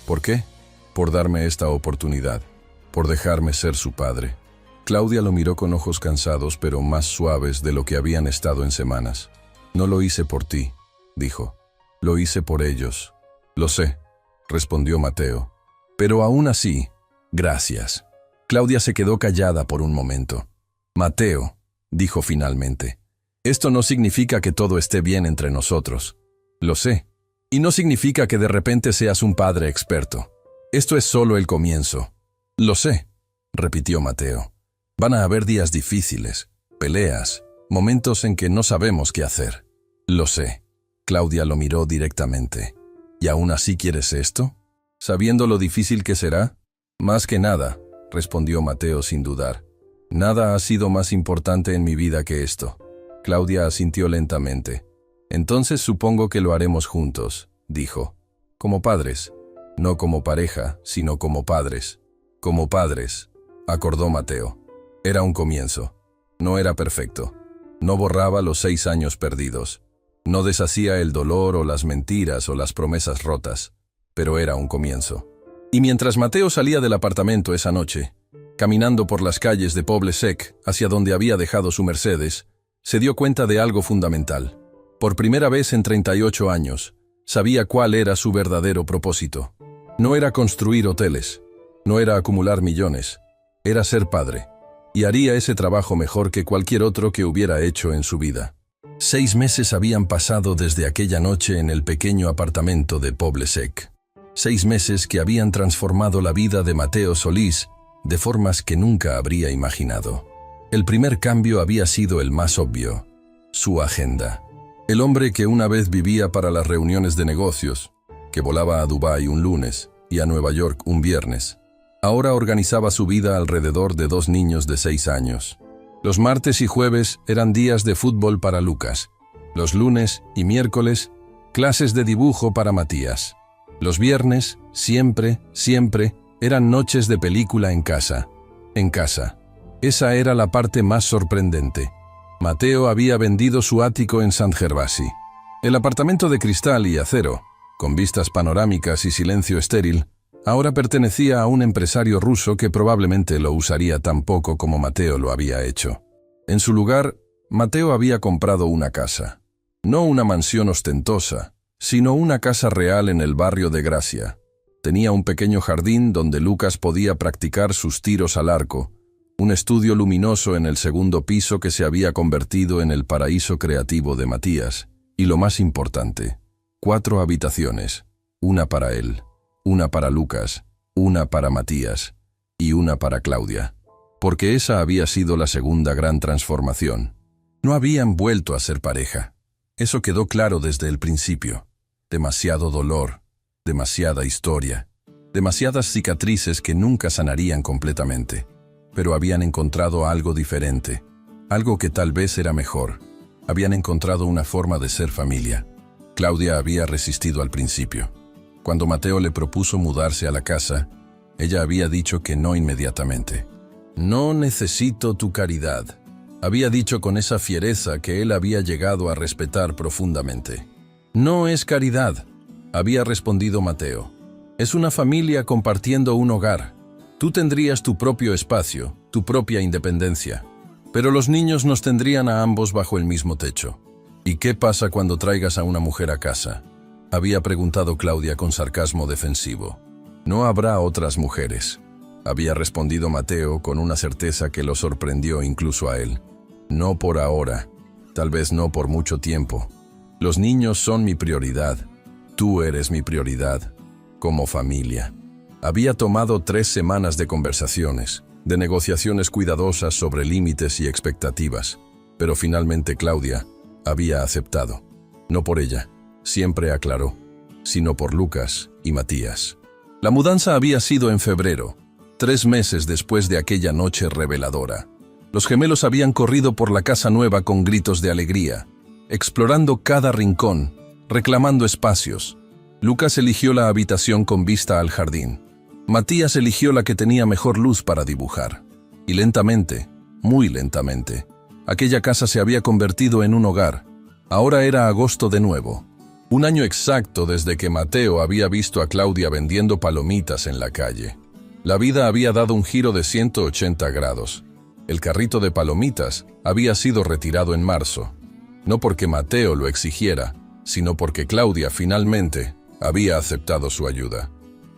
«¿Por qué?». «Por darme esta oportunidad, por dejarme ser su padre». Claudia lo miró con ojos cansados pero más suaves de lo que habían estado en semanas. «No lo hice por ti», dijo. «Lo hice por ellos». «Lo sé», respondió Mateo. «Pero aún así, gracias». Claudia se quedó callada por un momento. «Mateo», dijo finalmente, «esto no significa que todo esté bien entre nosotros». «Lo sé. Y no significa que de repente seas un padre experto. Esto es solo el comienzo». «Lo sé», repitió Mateo. «Van a haber días difíciles, peleas, momentos en que no sabemos qué hacer». «Lo sé». Claudia lo miró directamente. «¿Y aún así quieres esto? ¿Sabiendo lo difícil que será?». «Más que nada», respondió Mateo sin dudar. «Nada ha sido más importante en mi vida que esto». Claudia asintió lentamente. «Entonces supongo que lo haremos juntos», dijo. «Como padres. No como pareja, sino como padres». «Como padres», acordó Mateo. Era un comienzo. No era perfecto. No borraba los 6 años perdidos. No deshacía el dolor o las mentiras o las promesas rotas. Pero era un comienzo. Y mientras Mateo salía del apartamento esa noche, caminando por las calles de Poble Sec hacia donde había dejado su Mercedes, se dio cuenta de algo fundamental. Por primera vez en 38 años, sabía cuál era su verdadero propósito. No era construir hoteles, no era acumular millones, era ser padre, y haría ese trabajo mejor que cualquier otro que hubiera hecho en su vida. 6 meses habían pasado desde aquella noche en el pequeño apartamento de Poble Sec. 6 meses que habían transformado la vida de Mateo Solís de formas que nunca habría imaginado. El primer cambio había sido el más obvio: su agenda. El hombre que una vez vivía para las reuniones de negocios, que volaba a Dubái un lunes y a Nueva York un viernes, ahora organizaba su vida alrededor de 2 niños de 6 años. Los martes y jueves eran días de fútbol para Lucas. Los lunes y miércoles, clases de dibujo para Matías. Los viernes, siempre, eran noches de película en casa. En casa. Esa era la parte más sorprendente. Mateo había vendido su ático en Sant Gervasi. El apartamento de cristal y acero, con vistas panorámicas y silencio estéril, ahora pertenecía a un empresario ruso que probablemente lo usaría tan poco como Mateo lo había hecho. En su lugar, Mateo había comprado una casa. No una mansión ostentosa, sino una casa real en el barrio de Gracia. Tenía un pequeño jardín donde Lucas podía practicar sus tiros al arco, un estudio luminoso en el segundo piso que se había convertido en el paraíso creativo de Matías, y lo más importante, 4 habitaciones, una para él, una para Lucas, una para Matías y una para Claudia. Porque esa había sido la segunda gran transformación. No habían vuelto a ser pareja. Eso quedó claro desde el principio. Demasiado dolor, demasiada historia, demasiadas cicatrices que nunca sanarían completamente. Pero habían encontrado algo diferente, algo que tal vez era mejor. Habían encontrado una forma de ser familia. Claudia había resistido al principio. Cuando Mateo le propuso mudarse a la casa, ella había dicho que no inmediatamente. «No necesito tu caridad», había dicho con esa fiereza que él había llegado a respetar profundamente. «No es caridad», había respondido Mateo. «Es una familia compartiendo un hogar. Tú tendrías tu propio espacio, tu propia independencia. Pero los niños nos tendrían a ambos bajo el mismo techo. ¿Y qué pasa cuando traigas a una mujer a casa?», había preguntado Claudia con sarcasmo defensivo. «No habrá otras mujeres», había respondido Mateo con una certeza que lo sorprendió incluso a él. «No por ahora, tal vez no por mucho tiempo. Los niños son mi prioridad. Tú eres mi prioridad, como familia». Había tomado 3 semanas de conversaciones, de negociaciones cuidadosas sobre límites y expectativas, pero finalmente Claudia había aceptado. No por ella, siempre aclaró, sino por Lucas y Matías. La mudanza había sido en febrero, 3 meses después de aquella noche reveladora. Los gemelos habían corrido por la casa nueva con gritos de alegría, explorando cada rincón, reclamando espacios. Lucas eligió la habitación con vista al jardín. Matías eligió la que tenía mejor luz para dibujar. Y lentamente, muy lentamente, aquella casa se había convertido en un hogar. Ahora era agosto de nuevo. Un año exacto desde que Mateo había visto a Claudia vendiendo palomitas en la calle. La vida había dado un giro de 180 grados. El carrito de palomitas había sido retirado en marzo. No porque Mateo lo exigiera, sino porque Claudia finalmente había aceptado su ayuda.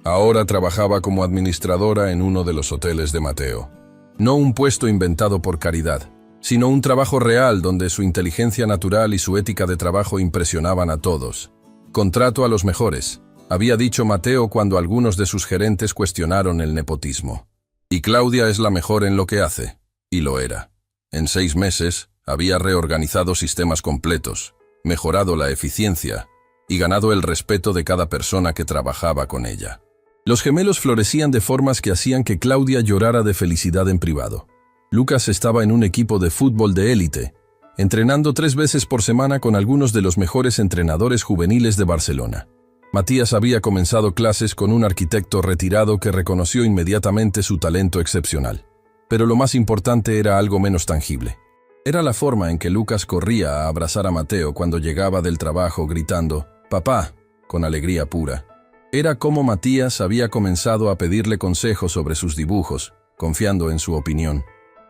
Ahora trabajaba como administradora en uno de los hoteles de Mateo. No un puesto inventado por caridad, sino un trabajo real donde su inteligencia natural y su ética de trabajo impresionaban a todos. «Contrato a los mejores», había dicho Mateo cuando algunos de sus gerentes cuestionaron el nepotismo. «Y Claudia es la mejor en lo que hace», y lo era. En 6 meses había reorganizado sistemas completos, mejorado la eficiencia y ganado el respeto de cada persona que trabajaba con ella. Los gemelos florecían de formas que hacían que Claudia llorara de felicidad en privado. Lucas estaba en un equipo de fútbol de élite, entrenando 3 veces por semana con algunos de los mejores entrenadores juveniles de Barcelona. Matías había comenzado clases con un arquitecto retirado que reconoció inmediatamente su talento excepcional. Pero lo más importante era algo menos tangible. Era la forma en que Lucas corría a abrazar a Mateo cuando llegaba del trabajo gritando «¡Papá!» con alegría pura. Era como Matías había comenzado a pedirle consejos sobre sus dibujos, confiando en su opinión.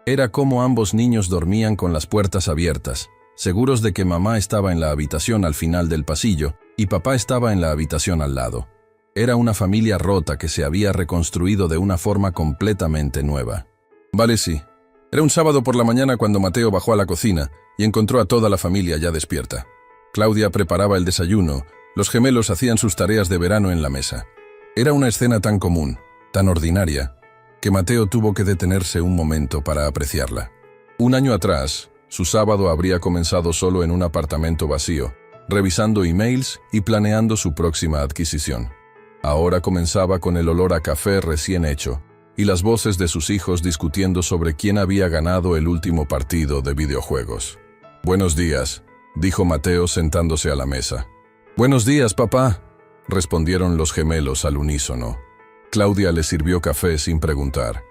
Era como ambos niños dormían con las puertas abiertas, seguros de que mamá estaba en la habitación al final del pasillo y papá estaba en la habitación al lado. Era una familia rota que se había reconstruido de una forma completamente nueva. Vale, sí. Era un sábado por la mañana cuando Mateo bajó a la cocina y encontró a toda la familia ya despierta. Claudia preparaba el desayuno, los gemelos hacían sus tareas de verano en la mesa. Era una escena tan común, tan ordinaria, que Mateo tuvo que detenerse un momento para apreciarla. Un año atrás, su sábado habría comenzado solo en un apartamento vacío, revisando emails y planeando su próxima adquisición. Ahora comenzaba con el olor a café recién hecho y las voces de sus hijos discutiendo sobre quién había ganado el último partido de videojuegos. «Buenos días», dijo Mateo sentándose a la mesa. «Buenos días, papá», respondieron los gemelos al unísono. Claudia le sirvió café sin preguntar.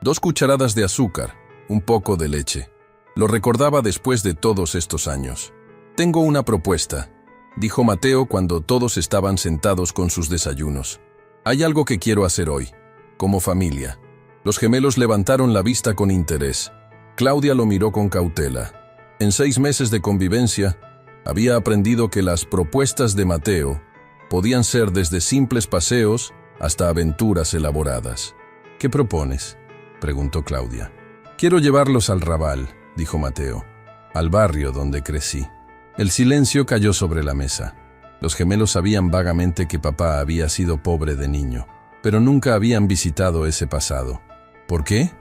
2 cucharadas de azúcar, un poco de leche. Lo recordaba después de todos estos años. «Tengo una propuesta», dijo Mateo cuando todos estaban sentados con sus desayunos. «Hay algo que quiero hacer hoy, como familia». Los gemelos levantaron la vista con interés. Claudia lo miró con cautela. En 6 meses de convivencia, había aprendido que las propuestas de Mateo podían ser desde simples paseos hasta aventuras elaboradas. «¿Qué propones?», preguntó Claudia. «Quiero llevarlos al Raval», dijo Mateo, «al barrio donde crecí». El silencio cayó sobre la mesa. Los gemelos sabían vagamente que papá había sido pobre de niño, pero nunca habían visitado ese pasado. «¿Por qué?»,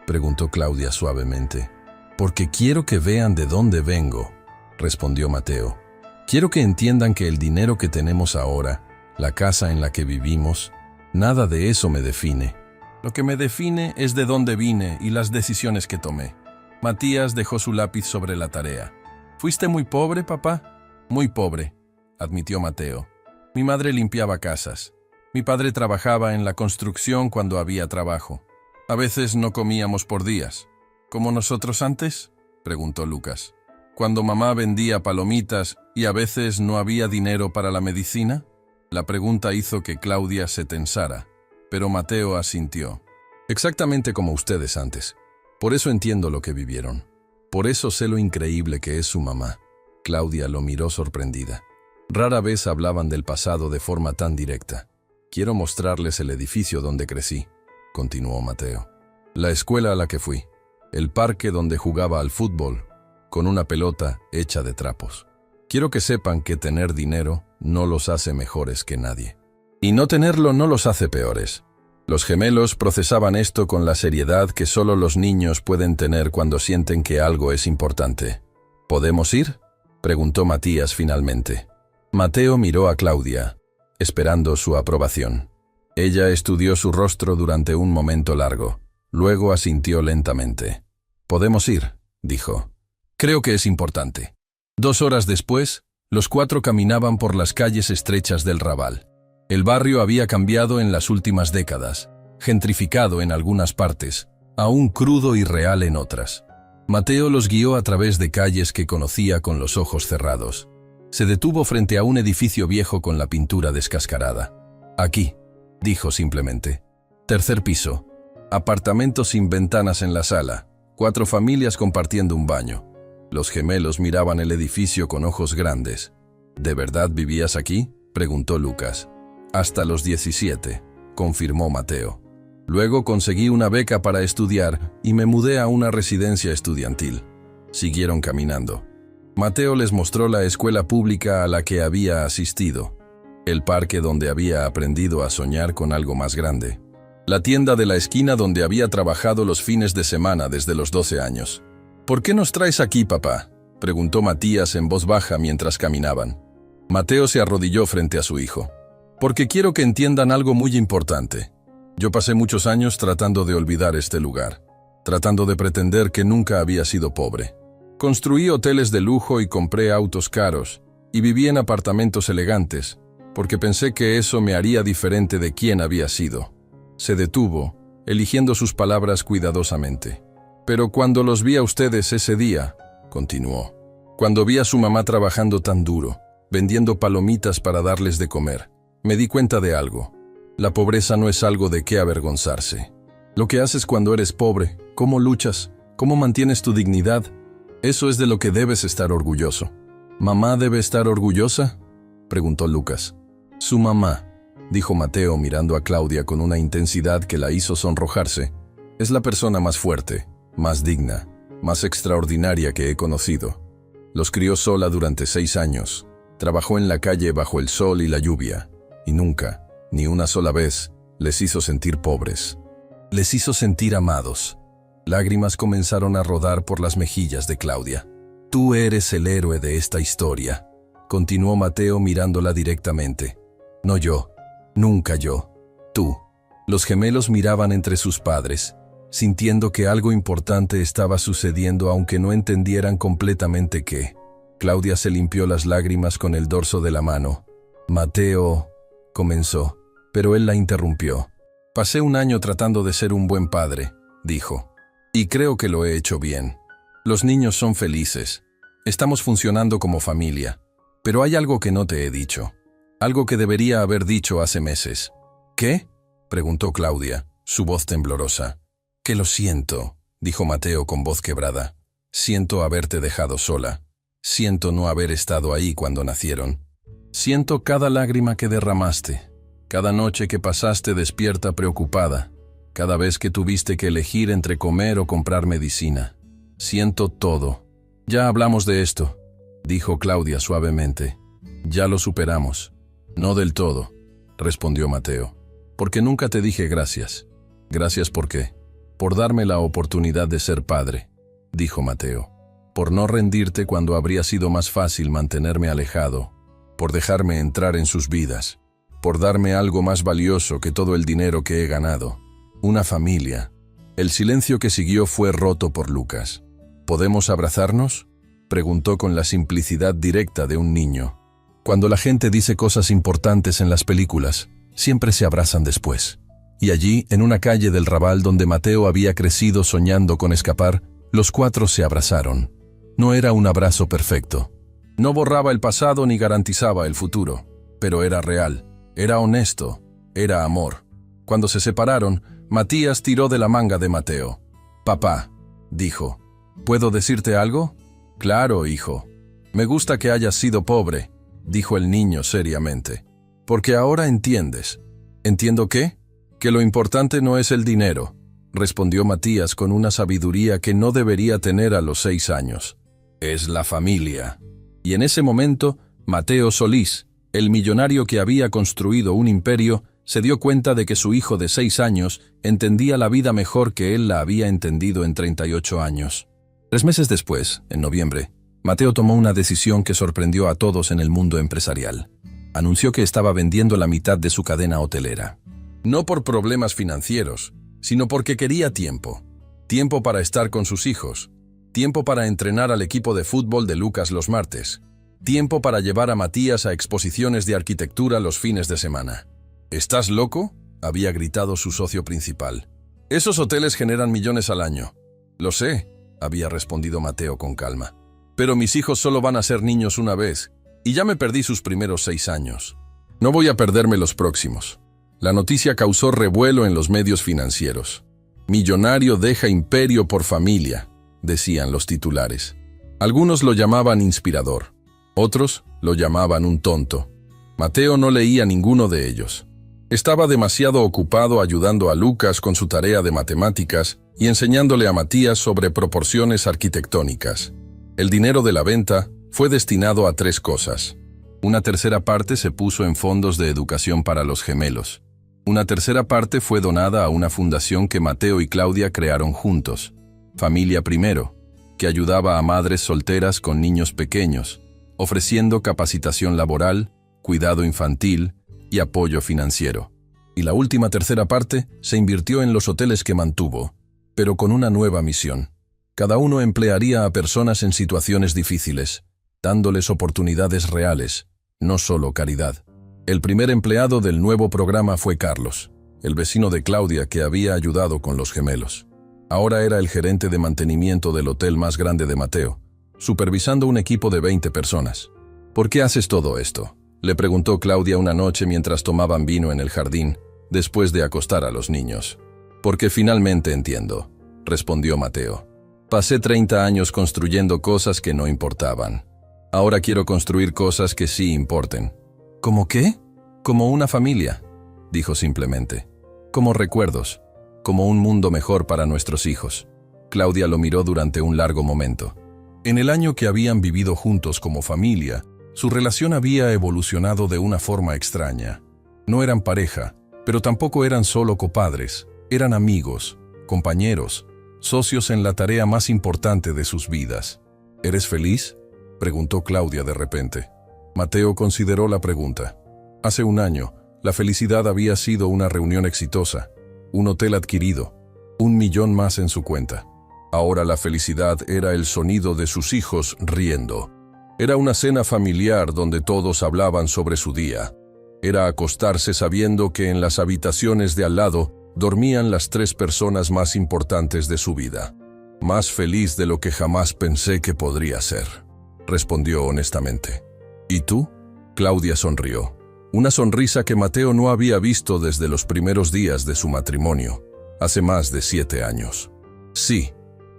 preguntó Claudia suavemente. «Porque quiero que vean de dónde vengo», respondió Mateo. «Quiero que entiendan que el dinero que tenemos ahora, la casa en la que vivimos, nada de eso me define. Lo que me define es de dónde vine y las decisiones que tomé». Matías dejó su lápiz sobre la tarea. «¿Fuiste muy pobre, papá?» «Muy pobre», admitió Mateo. «Mi madre limpiaba casas. Mi padre trabajaba en la construcción cuando había trabajo. A veces no comíamos por días». «¿Como nosotros antes?», preguntó Lucas. «Cuando mamá vendía palomitas y a veces no había dinero para la medicina». La pregunta hizo que Claudia se tensara, pero Mateo asintió. «Exactamente como ustedes antes. Por eso entiendo lo que vivieron. Por eso sé lo increíble que es su mamá». Claudia lo miró sorprendida. Rara vez hablaban del pasado de forma tan directa. «Quiero mostrarles el edificio donde crecí», continuó Mateo. «La escuela a la que fui. El parque donde jugaba al fútbol, con una pelota hecha de trapos. Quiero que sepan que tener dinero no los hace mejores que nadie. Y no tenerlo no los hace peores». Los gemelos procesaban esto con la seriedad que solo los niños pueden tener cuando sienten que algo es importante. «¿Podemos ir?», preguntó Matías finalmente. Mateo miró a Claudia, esperando su aprobación. Ella estudió su rostro durante un momento largo. Luego asintió lentamente. «Podemos ir», dijo. «Creo que es importante». 2 horas después, los 4 caminaban por las calles estrechas del Raval. El barrio había cambiado en las últimas décadas, gentrificado en algunas partes, aún crudo y real en otras. Mateo los guió a través de calles que conocía con los ojos cerrados. Se detuvo frente a un edificio viejo con la pintura descascarada. «Aquí», dijo simplemente. «Tercer piso. Apartamentos sin ventanas en la sala. 4 familias compartiendo un baño». Los gemelos miraban el edificio con ojos grandes. «¿De verdad vivías aquí?», preguntó Lucas. «Hasta los 17», confirmó Mateo. «Luego conseguí una beca para estudiar y me mudé a una residencia estudiantil». Siguieron caminando. Mateo les mostró la escuela pública a la que había asistido, el parque donde había aprendido a soñar con algo más grande, la tienda de la esquina donde había trabajado los fines de semana desde los 12 años. «¿Por qué nos traes aquí, papá?», preguntó Matías en voz baja mientras caminaban. Mateo se arrodilló frente a su hijo. «Porque quiero que entiendan algo muy importante. Yo pasé muchos años tratando de olvidar este lugar, tratando de pretender que nunca había sido pobre. Construí hoteles de lujo y compré autos caros, y viví en apartamentos elegantes, porque pensé que eso me haría diferente de quién había sido». Se detuvo, eligiendo sus palabras cuidadosamente. «Pero cuando los vi a ustedes ese día», continuó, «cuando vi a su mamá trabajando tan duro, vendiendo palomitas para darles de comer, me di cuenta de algo. La pobreza no es algo de qué avergonzarse. Lo que haces cuando eres pobre, cómo luchas, cómo mantienes tu dignidad, Eso es de lo que debes estar orgulloso. ¿Mamá debe estar orgullosa?, preguntó Lucas. Su mamá, dijo Mateo mirando a Claudia con una intensidad que la hizo sonrojarse, es la persona más fuerte, más digna, más extraordinaria que he conocido. Los crió sola durante 6 años, trabajó en la calle bajo el sol y la lluvia, y nunca, ni una sola vez, les hizo sentir pobres. Les hizo sentir amados. Lágrimas comenzaron a rodar por las mejillas de Claudia. Tú eres el héroe de esta historia, continuó Mateo mirándola directamente. No yo, nunca yo, tú. Los gemelos miraban entre sus padres, sintiendo que algo importante estaba sucediendo aunque no entendieran completamente qué. Claudia se limpió las lágrimas con el dorso de la mano. Mateo, comenzó, pero él la interrumpió. Pasé un año tratando de ser un buen padre, dijo, y creo que lo he hecho bien. Los niños son felices. Estamos funcionando como familia. Pero hay algo que no te he dicho. Algo que debería haber dicho hace meses. ¿Qué?, preguntó Claudia, su voz temblorosa. Que lo siento, dijo Mateo con voz quebrada. Siento haberte dejado sola. Siento no haber estado ahí cuando nacieron. Siento cada lágrima que derramaste, cada noche que pasaste despierta preocupada, cada vez que tuviste que elegir entre comer o comprar medicina. Siento todo. Ya hablamos de esto, dijo Claudia suavemente. Ya lo superamos. No del todo, respondió Mateo. Porque nunca te dije gracias. ¿Gracias por qué? Por darme la oportunidad de ser padre, dijo Mateo. Por no rendirte cuando habría sido más fácil mantenerme alejado. Por dejarme entrar en sus vidas. Por darme algo más valioso que todo el dinero que he ganado. Una familia. El silencio que siguió fue roto por Lucas. ¿Podemos abrazarnos?, preguntó con la simplicidad directa de un niño. Cuando la gente dice cosas importantes en las películas, siempre se abrazan después. Y allí, en una calle del Raval donde Mateo había crecido soñando con escapar, los 4 se abrazaron. No era un abrazo perfecto. No borraba el pasado ni garantizaba el futuro, pero era real, era honesto, era amor. Cuando se separaron, Matías tiró de la manga de Mateo. «Papá», dijo, «¿puedo decirte algo?» «Claro, hijo. Me gusta que hayas sido pobre», dijo el niño seriamente. «Porque ahora entiendes». «¿Entiendo qué?» «Que lo importante no es el dinero», respondió Matías con una sabiduría que no debería tener a los 6 años. «Es la familia». Y en ese momento, Mateo Solís, el millonario que había construido un imperio, se dio cuenta de que su hijo de 6 años entendía la vida mejor que él la había entendido en 38 años. 3 meses después, en noviembre, Mateo tomó una decisión que sorprendió a todos en el mundo empresarial. Anunció que estaba vendiendo la mitad de su cadena hotelera. No por problemas financieros, sino porque quería tiempo. Tiempo para estar con sus hijos. Tiempo para entrenar al equipo de fútbol de Lucas los martes. Tiempo para llevar a Matías a exposiciones de arquitectura los fines de semana. «¿Estás loco?», había gritado su socio principal. «Esos hoteles generan millones al año». «Lo sé», había respondido Mateo con calma. «Pero mis hijos solo van a ser niños una vez, y ya me perdí sus primeros 6 años. No voy a perderme los próximos». La noticia causó revuelo en los medios financieros. «Millonario deja imperio por familia», decían los titulares. Algunos lo llamaban inspirador, otros lo llamaban un tonto. Mateo no leía ninguno de ellos. Estaba demasiado ocupado ayudando a Lucas con su tarea de matemáticas y enseñándole a Matías sobre proporciones arquitectónicas. El dinero de la venta fue destinado a 3 cosas. Una tercera parte se puso en fondos de educación para los gemelos. Una tercera parte fue donada a una fundación que Mateo y Claudia crearon juntos, Familia Primero, que ayudaba a madres solteras con niños pequeños, ofreciendo capacitación laboral, cuidado infantil y apoyo financiero. Y la última tercera parte se invirtió en los hoteles que mantuvo, pero con una nueva misión. Cada uno emplearía a personas en situaciones difíciles, dándoles oportunidades reales, no solo caridad. El primer empleado del nuevo programa fue Carlos, el vecino de Claudia que había ayudado con los gemelos. Ahora era el gerente de mantenimiento del hotel más grande de Mateo, supervisando un equipo de 20 personas. «¿Por qué haces todo esto?», le preguntó Claudia una noche mientras tomaban vino en el jardín, después de acostar a los niños. «Porque finalmente entiendo», respondió Mateo. Pasé 30 años construyendo cosas que no importaban. Ahora quiero construir cosas que sí importen. ¿Cómo qué? Como una familia, dijo simplemente. Como recuerdos, como un mundo mejor para nuestros hijos. Claudia lo miró durante un largo momento. En el año que habían vivido juntos como familia, su relación había evolucionado de una forma extraña. No eran pareja, pero tampoco eran solo copadres. Eran amigos, compañeros, socios en la tarea más importante de sus vidas. ¿Eres feliz?, preguntó Claudia de repente. Mateo consideró la pregunta. Hace un año, la felicidad había sido una reunión exitosa, un hotel adquirido, 1 millón más en su cuenta. Ahora la felicidad era el sonido de sus hijos riendo. Era una cena familiar donde todos hablaban sobre su día. Era acostarse sabiendo que en las habitaciones de al lado dormían las 3 personas más importantes de su vida. Más feliz de lo que jamás pensé que podría ser, respondió honestamente. ¿Y tú? Claudia sonrió. Una sonrisa que Mateo no había visto desde los primeros días de su matrimonio, hace más de 7 años. Sí,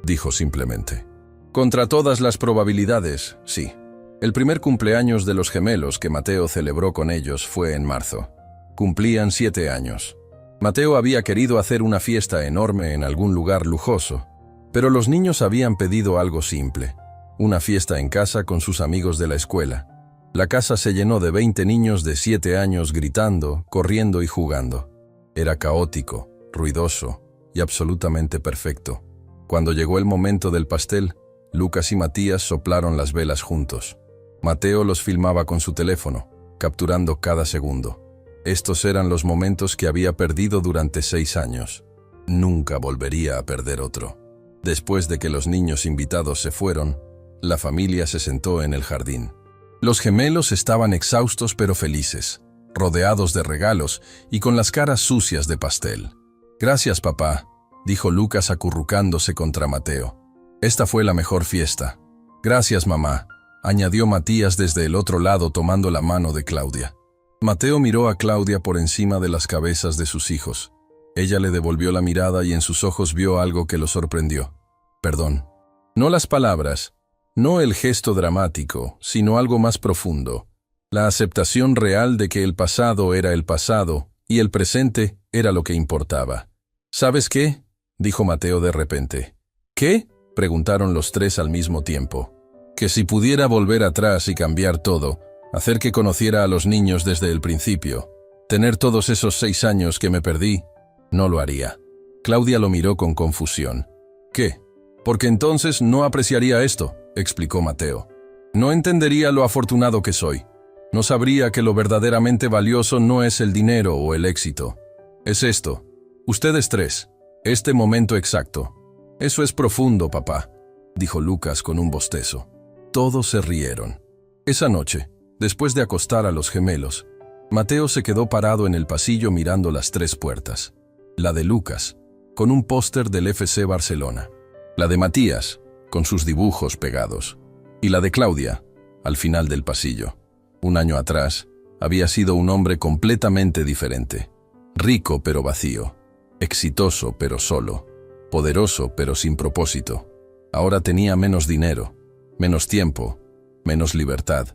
dijo simplemente. Contra todas las probabilidades, sí. El primer cumpleaños de los gemelos que Mateo celebró con ellos fue en marzo. Cumplían 7 años. Mateo había querido hacer una fiesta enorme en algún lugar lujoso, pero los niños habían pedido algo simple, una fiesta en casa con sus amigos de la escuela. La casa se llenó de 20 niños de 7 años gritando, corriendo y jugando. Era caótico, ruidoso y absolutamente perfecto. Cuando llegó el momento del pastel, Lucas y Matías soplaron las velas juntos. Mateo los filmaba con su teléfono, capturando cada segundo. Estos eran los momentos que había perdido durante 6 años. Nunca volvería a perder otro. Después de que los niños invitados se fueron, la familia se sentó en el jardín. Los gemelos estaban exhaustos pero felices, rodeados de regalos y con las caras sucias de pastel. «Gracias, papá», dijo Lucas acurrucándose contra Mateo. «Esta fue la mejor fiesta». «Gracias, mamá», añadió Matías desde el otro lado tomando la mano de Claudia. Mateo miró a Claudia por encima de las cabezas de sus hijos. Ella le devolvió la mirada y en sus ojos vio algo que lo sorprendió. Perdón. No las palabras, no el gesto dramático, sino algo más profundo. La aceptación real de que el pasado era el pasado y el presente era lo que importaba. «¿Sabes qué?», dijo Mateo de repente. «¿Qué?», preguntaron los 3 al mismo tiempo. «Que si pudiera volver atrás y cambiar todo, hacer que conociera a los niños desde el principio, tener todos esos 6 años que me perdí, no lo haría». Claudia lo miró con confusión. «¿Qué? Porque entonces no apreciaría esto», explicó Mateo. «No entendería lo afortunado que soy. No sabría que lo verdaderamente valioso no es el dinero o el éxito. Es esto. Ustedes 3. Este momento exacto. Eso es profundo, papá», dijo Lucas con un bostezo. Todos se rieron. Esa noche, después de acostar a los gemelos, Mateo se quedó parado en el pasillo mirando las 3 puertas. La de Lucas, con un póster del FC Barcelona. La de Matías, con sus dibujos pegados. Y la de Claudia, al final del pasillo. Un año atrás, había sido un hombre completamente diferente. Rico pero vacío. Exitoso pero solo. Poderoso pero sin propósito. Ahora tenía menos dinero, menos tiempo, menos libertad.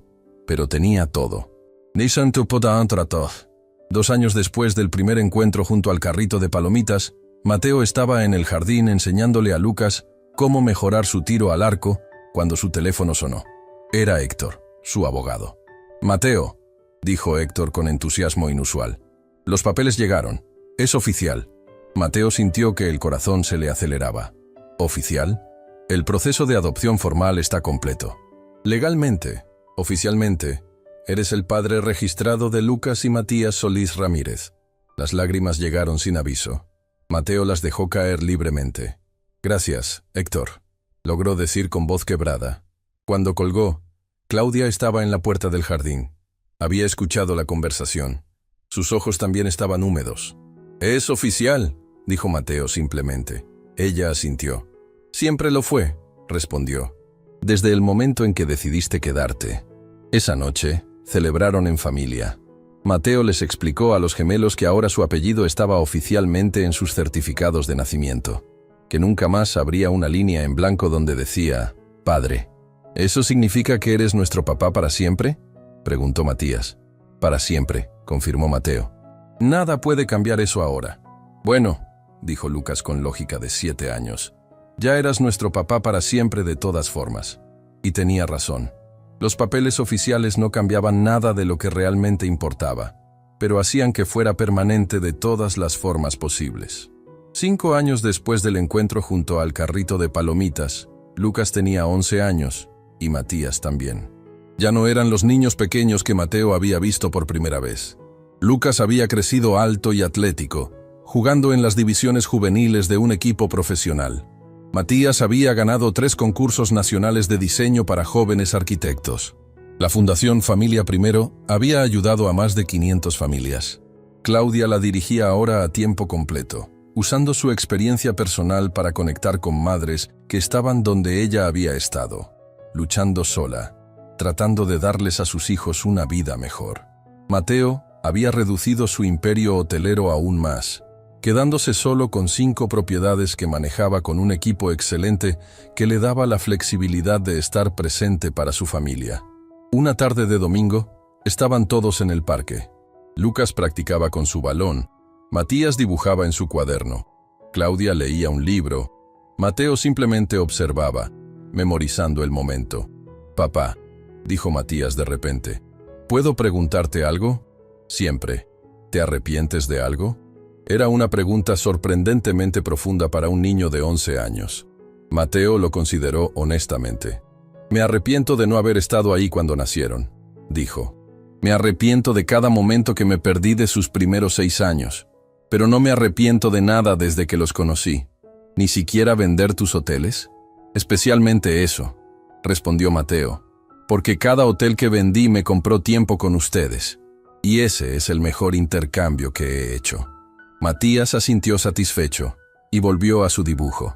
Pero tenía todo. 2 años después del primer encuentro junto al carrito de palomitas, Mateo estaba en el jardín enseñándole a Lucas cómo mejorar su tiro al arco cuando su teléfono sonó. Era Héctor, su abogado. «Mateo», dijo Héctor con entusiasmo inusual. «Los papeles llegaron. Es oficial». Mateo sintió que el corazón se le aceleraba. ¿Oficial? El proceso de adopción formal está completo. Legalmente, oficialmente, eres el padre registrado de Lucas y Matías Solís Ramírez. Las lágrimas llegaron sin aviso. Mateo las dejó caer libremente. «Gracias, Héctor», logró decir con voz quebrada. Cuando colgó, Claudia estaba en la puerta del jardín. Había escuchado la conversación. Sus ojos también estaban húmedos. «Es oficial», dijo Mateo simplemente. Ella asintió. «Siempre lo fue», respondió. «Desde el momento en que decidiste quedarte». Esa noche, celebraron en familia. Mateo les explicó a los gemelos que ahora su apellido estaba oficialmente en sus certificados de nacimiento. que nunca más habría una línea en blanco donde decía, Padre. ¿Eso significa que eres nuestro papá para siempre?, preguntó Matías. Para siempre, confirmó Mateo. Nada puede cambiar eso ahora. Bueno, dijo Lucas con lógica de 7 años. Ya eras nuestro papá para siempre de todas formas. Y tenía razón. Los papeles oficiales no cambiaban nada de lo que realmente importaba, pero hacían que fuera permanente de todas las formas posibles. 5 años después del encuentro junto al carrito de palomitas, Lucas tenía 11 años, y Matías también. Ya no eran los niños pequeños que Mateo había visto por primera vez. Lucas había crecido alto y atlético, jugando en las divisiones juveniles de un equipo profesional. Matías había ganado 3 concursos nacionales de diseño para jóvenes arquitectos. La Fundación Familia Primero había ayudado a más de 500 familias. Claudia la dirigía ahora a tiempo completo, usando su experiencia personal para conectar con madres que estaban donde ella había estado, luchando sola, tratando de darles a sus hijos una vida mejor. Mateo había reducido su imperio hotelero aún más, quedándose solo con 5 propiedades que manejaba con un equipo excelente que le daba la flexibilidad de estar presente para su familia. Una tarde de domingo, estaban todos en el parque. Lucas practicaba con su balón, Matías dibujaba en su cuaderno, Claudia leía un libro, Mateo simplemente observaba, memorizando el momento. Papá, dijo Matías de repente, ¿puedo preguntarte algo? Siempre. ¿Te arrepientes de algo? Era una pregunta sorprendentemente profunda para un niño de 11 años. Mateo lo consideró honestamente. Me arrepiento de no haber estado ahí cuando nacieron, dijo. Me arrepiento de cada momento que me perdí de sus primeros 6 años, pero no me arrepiento de nada desde que los conocí. ¿Ni siquiera vender tus hoteles? Especialmente eso, respondió Mateo, porque cada hotel que vendí me compró tiempo con ustedes, y ese es el mejor intercambio que he hecho. Matías asintió satisfecho y volvió a su dibujo.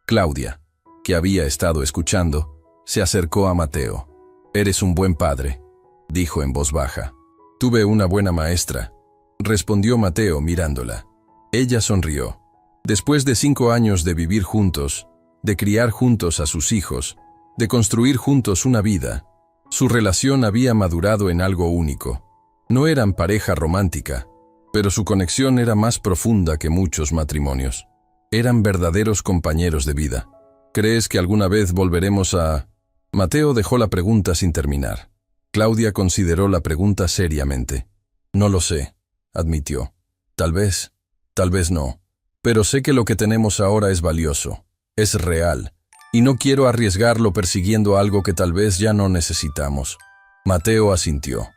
Claudia, que había estado escuchando, se acercó a Mateo. Eres un buen padre, dijo en voz baja. Tuve una buena maestra, respondió Mateo mirándola. Ella sonrió. Después de 5 años de vivir juntos, de criar juntos a sus hijos, de construir juntos una vida, su relación había madurado en algo único. No eran pareja romántica, pero su conexión era más profunda que muchos matrimonios. Eran verdaderos compañeros de vida. ¿Crees que alguna vez volveremos a...? Mateo dejó la pregunta sin terminar. Claudia consideró la pregunta seriamente. No lo sé, admitió. Tal vez no. Pero sé que lo que tenemos ahora es valioso, es real, y no quiero arriesgarlo persiguiendo algo que tal vez ya no necesitamos. Mateo asintió.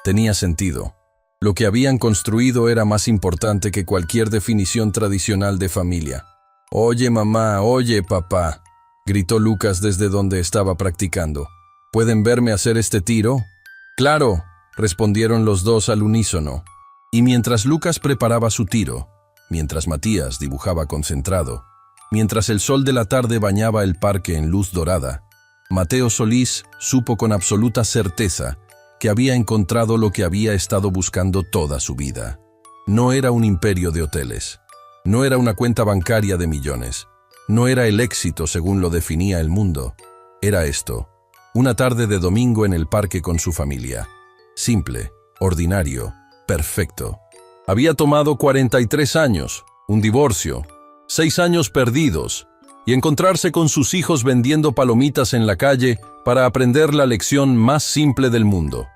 Tenía sentido. Lo que habían construido era más importante que cualquier definición tradicional de familia. «Oye, mamá, oye, papá», gritó Lucas desde donde estaba practicando. «¿Pueden verme hacer este tiro?» «Claro», respondieron los dos al unísono. Y mientras Lucas preparaba su tiro, mientras Matías dibujaba concentrado, mientras el sol de la tarde bañaba el parque en luz dorada, Mateo Solís supo con absoluta certeza que había encontrado lo que había estado buscando toda su vida. No era un imperio de hoteles, no era una cuenta bancaria de millones, no era el éxito según lo definía el mundo. Era esto, una tarde de domingo en el parque con su familia. Simple, ordinario, perfecto. Había tomado 43 años, un divorcio, 6 años perdidos, y encontrarse con sus hijos vendiendo palomitas en la calle para aprender la lección más simple del mundo,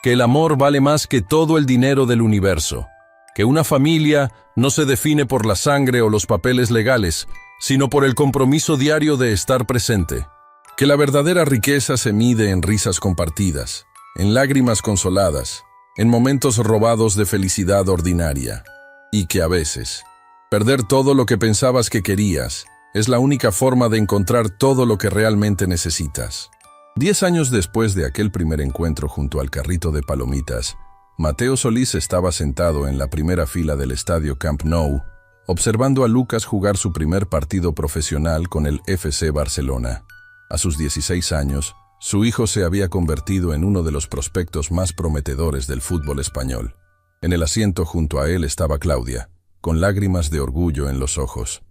que el amor vale más que todo el dinero del universo, que una familia no se define por la sangre o los papeles legales, sino por el compromiso diario de estar presente, que la verdadera riqueza se mide en risas compartidas, en lágrimas consoladas, en momentos robados de felicidad ordinaria, y que a veces, perder todo lo que pensabas que querías es la única forma de encontrar todo lo que realmente necesitas. 10 años después de aquel primer encuentro junto al carrito de palomitas, Mateo Solís estaba sentado en la primera fila del estadio Camp Nou, observando a Lucas jugar su primer partido profesional con el FC Barcelona. A sus 16 años, su hijo se había convertido en uno de los prospectos más prometedores del fútbol español. En el asiento junto a él estaba Claudia, con lágrimas de orgullo en los ojos.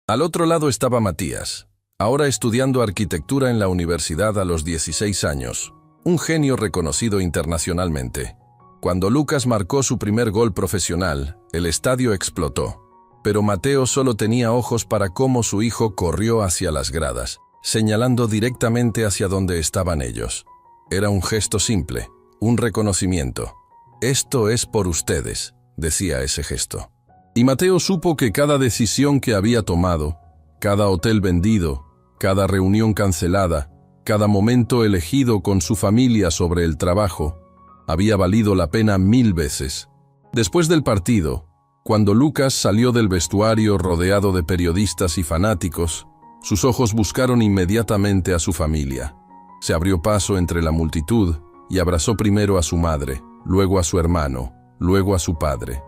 Al otro lado estaba Matías, ahora estudiando arquitectura en la universidad a los 16 años, un genio reconocido internacionalmente. Cuando Lucas marcó su primer gol profesional, el estadio explotó. Pero Mateo solo tenía ojos para cómo su hijo corrió hacia las gradas, señalando directamente hacia donde estaban ellos. Era un gesto simple, un reconocimiento. «Esto es por ustedes», decía ese gesto. Y Mateo supo que cada decisión que había tomado, cada hotel vendido, cada reunión cancelada, cada momento elegido con su familia sobre el trabajo, había valido la pena 1000 veces. Después del partido, cuando Lucas salió del vestuario rodeado de periodistas y fanáticos, sus ojos buscaron inmediatamente a su familia. Se abrió paso entre la multitud y abrazó primero a su madre, luego a su hermano, luego a su padre.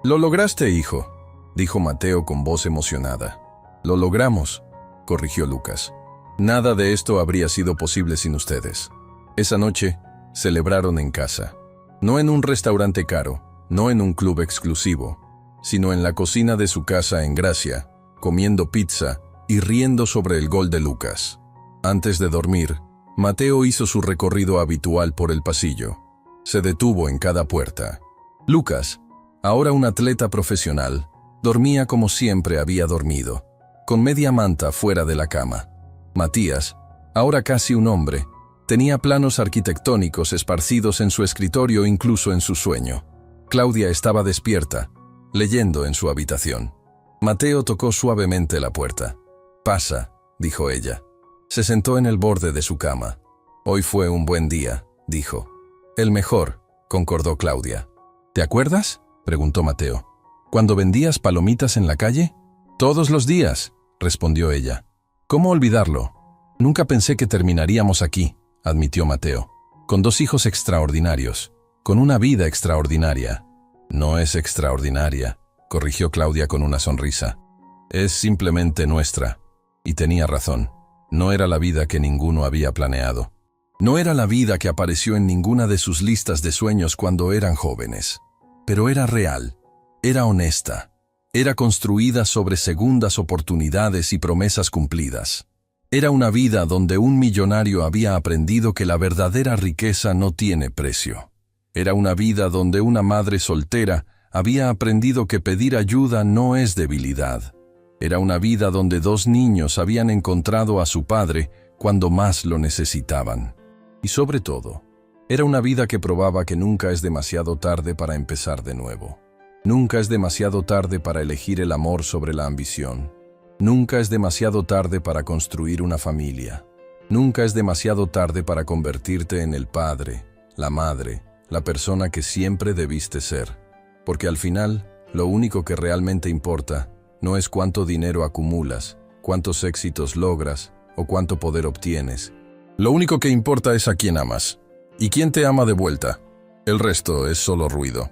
«Lo lograste, hijo», dijo Mateo con voz emocionada. «Lo logramos», corrigió Lucas. «Nada de esto habría sido posible sin ustedes». Esa noche, celebraron en casa. No en un restaurante caro, no en un club exclusivo, sino en la cocina de su casa en Gracia, comiendo pizza y riendo sobre el gol de Lucas. Antes de dormir, Mateo hizo su recorrido habitual por el pasillo. Se detuvo en cada puerta. Lucas, ahora un atleta profesional, dormía como siempre había dormido, con media manta fuera de la cama. Matías, ahora casi un hombre, tenía planos arquitectónicos esparcidos en su escritorio, incluso en su sueño. Claudia estaba despierta, leyendo en su habitación. Mateo tocó suavemente la puerta. «Pasa», dijo ella. Se sentó en el borde de su cama. «Hoy fue un buen día», dijo. «El mejor», concordó Claudia. «¿Te acuerdas?», preguntó Mateo. «¿Cuando vendías palomitas en la calle?» «Todos los días», respondió ella. «¿Cómo olvidarlo? Nunca pensé que terminaríamos aquí», admitió Mateo. «Con 2 hijos extraordinarios, con una vida extraordinaria». «No es extraordinaria», corrigió Claudia con una sonrisa. «Es simplemente nuestra». Y tenía razón. No era la vida que ninguno había planeado. No era la vida que apareció en ninguna de sus listas de sueños cuando eran jóvenes. Pero era real, era honesta, era construida sobre segundas oportunidades y promesas cumplidas. Era una vida donde un millonario había aprendido que la verdadera riqueza no tiene precio. Era una vida donde una madre soltera había aprendido que pedir ayuda no es debilidad. Era una vida donde 2 niños habían encontrado a su padre cuando más lo necesitaban. Y sobre todo, era una vida que probaba que nunca es demasiado tarde para empezar de nuevo. Nunca es demasiado tarde para elegir el amor sobre la ambición. Nunca es demasiado tarde para construir una familia. Nunca es demasiado tarde para convertirte en el padre, la madre, la persona que siempre debiste ser. Porque al final, lo único que realmente importa no es cuánto dinero acumulas, cuántos éxitos logras o cuánto poder obtienes. Lo único que importa es a quién amas y quién te ama de vuelta. El resto es solo ruido.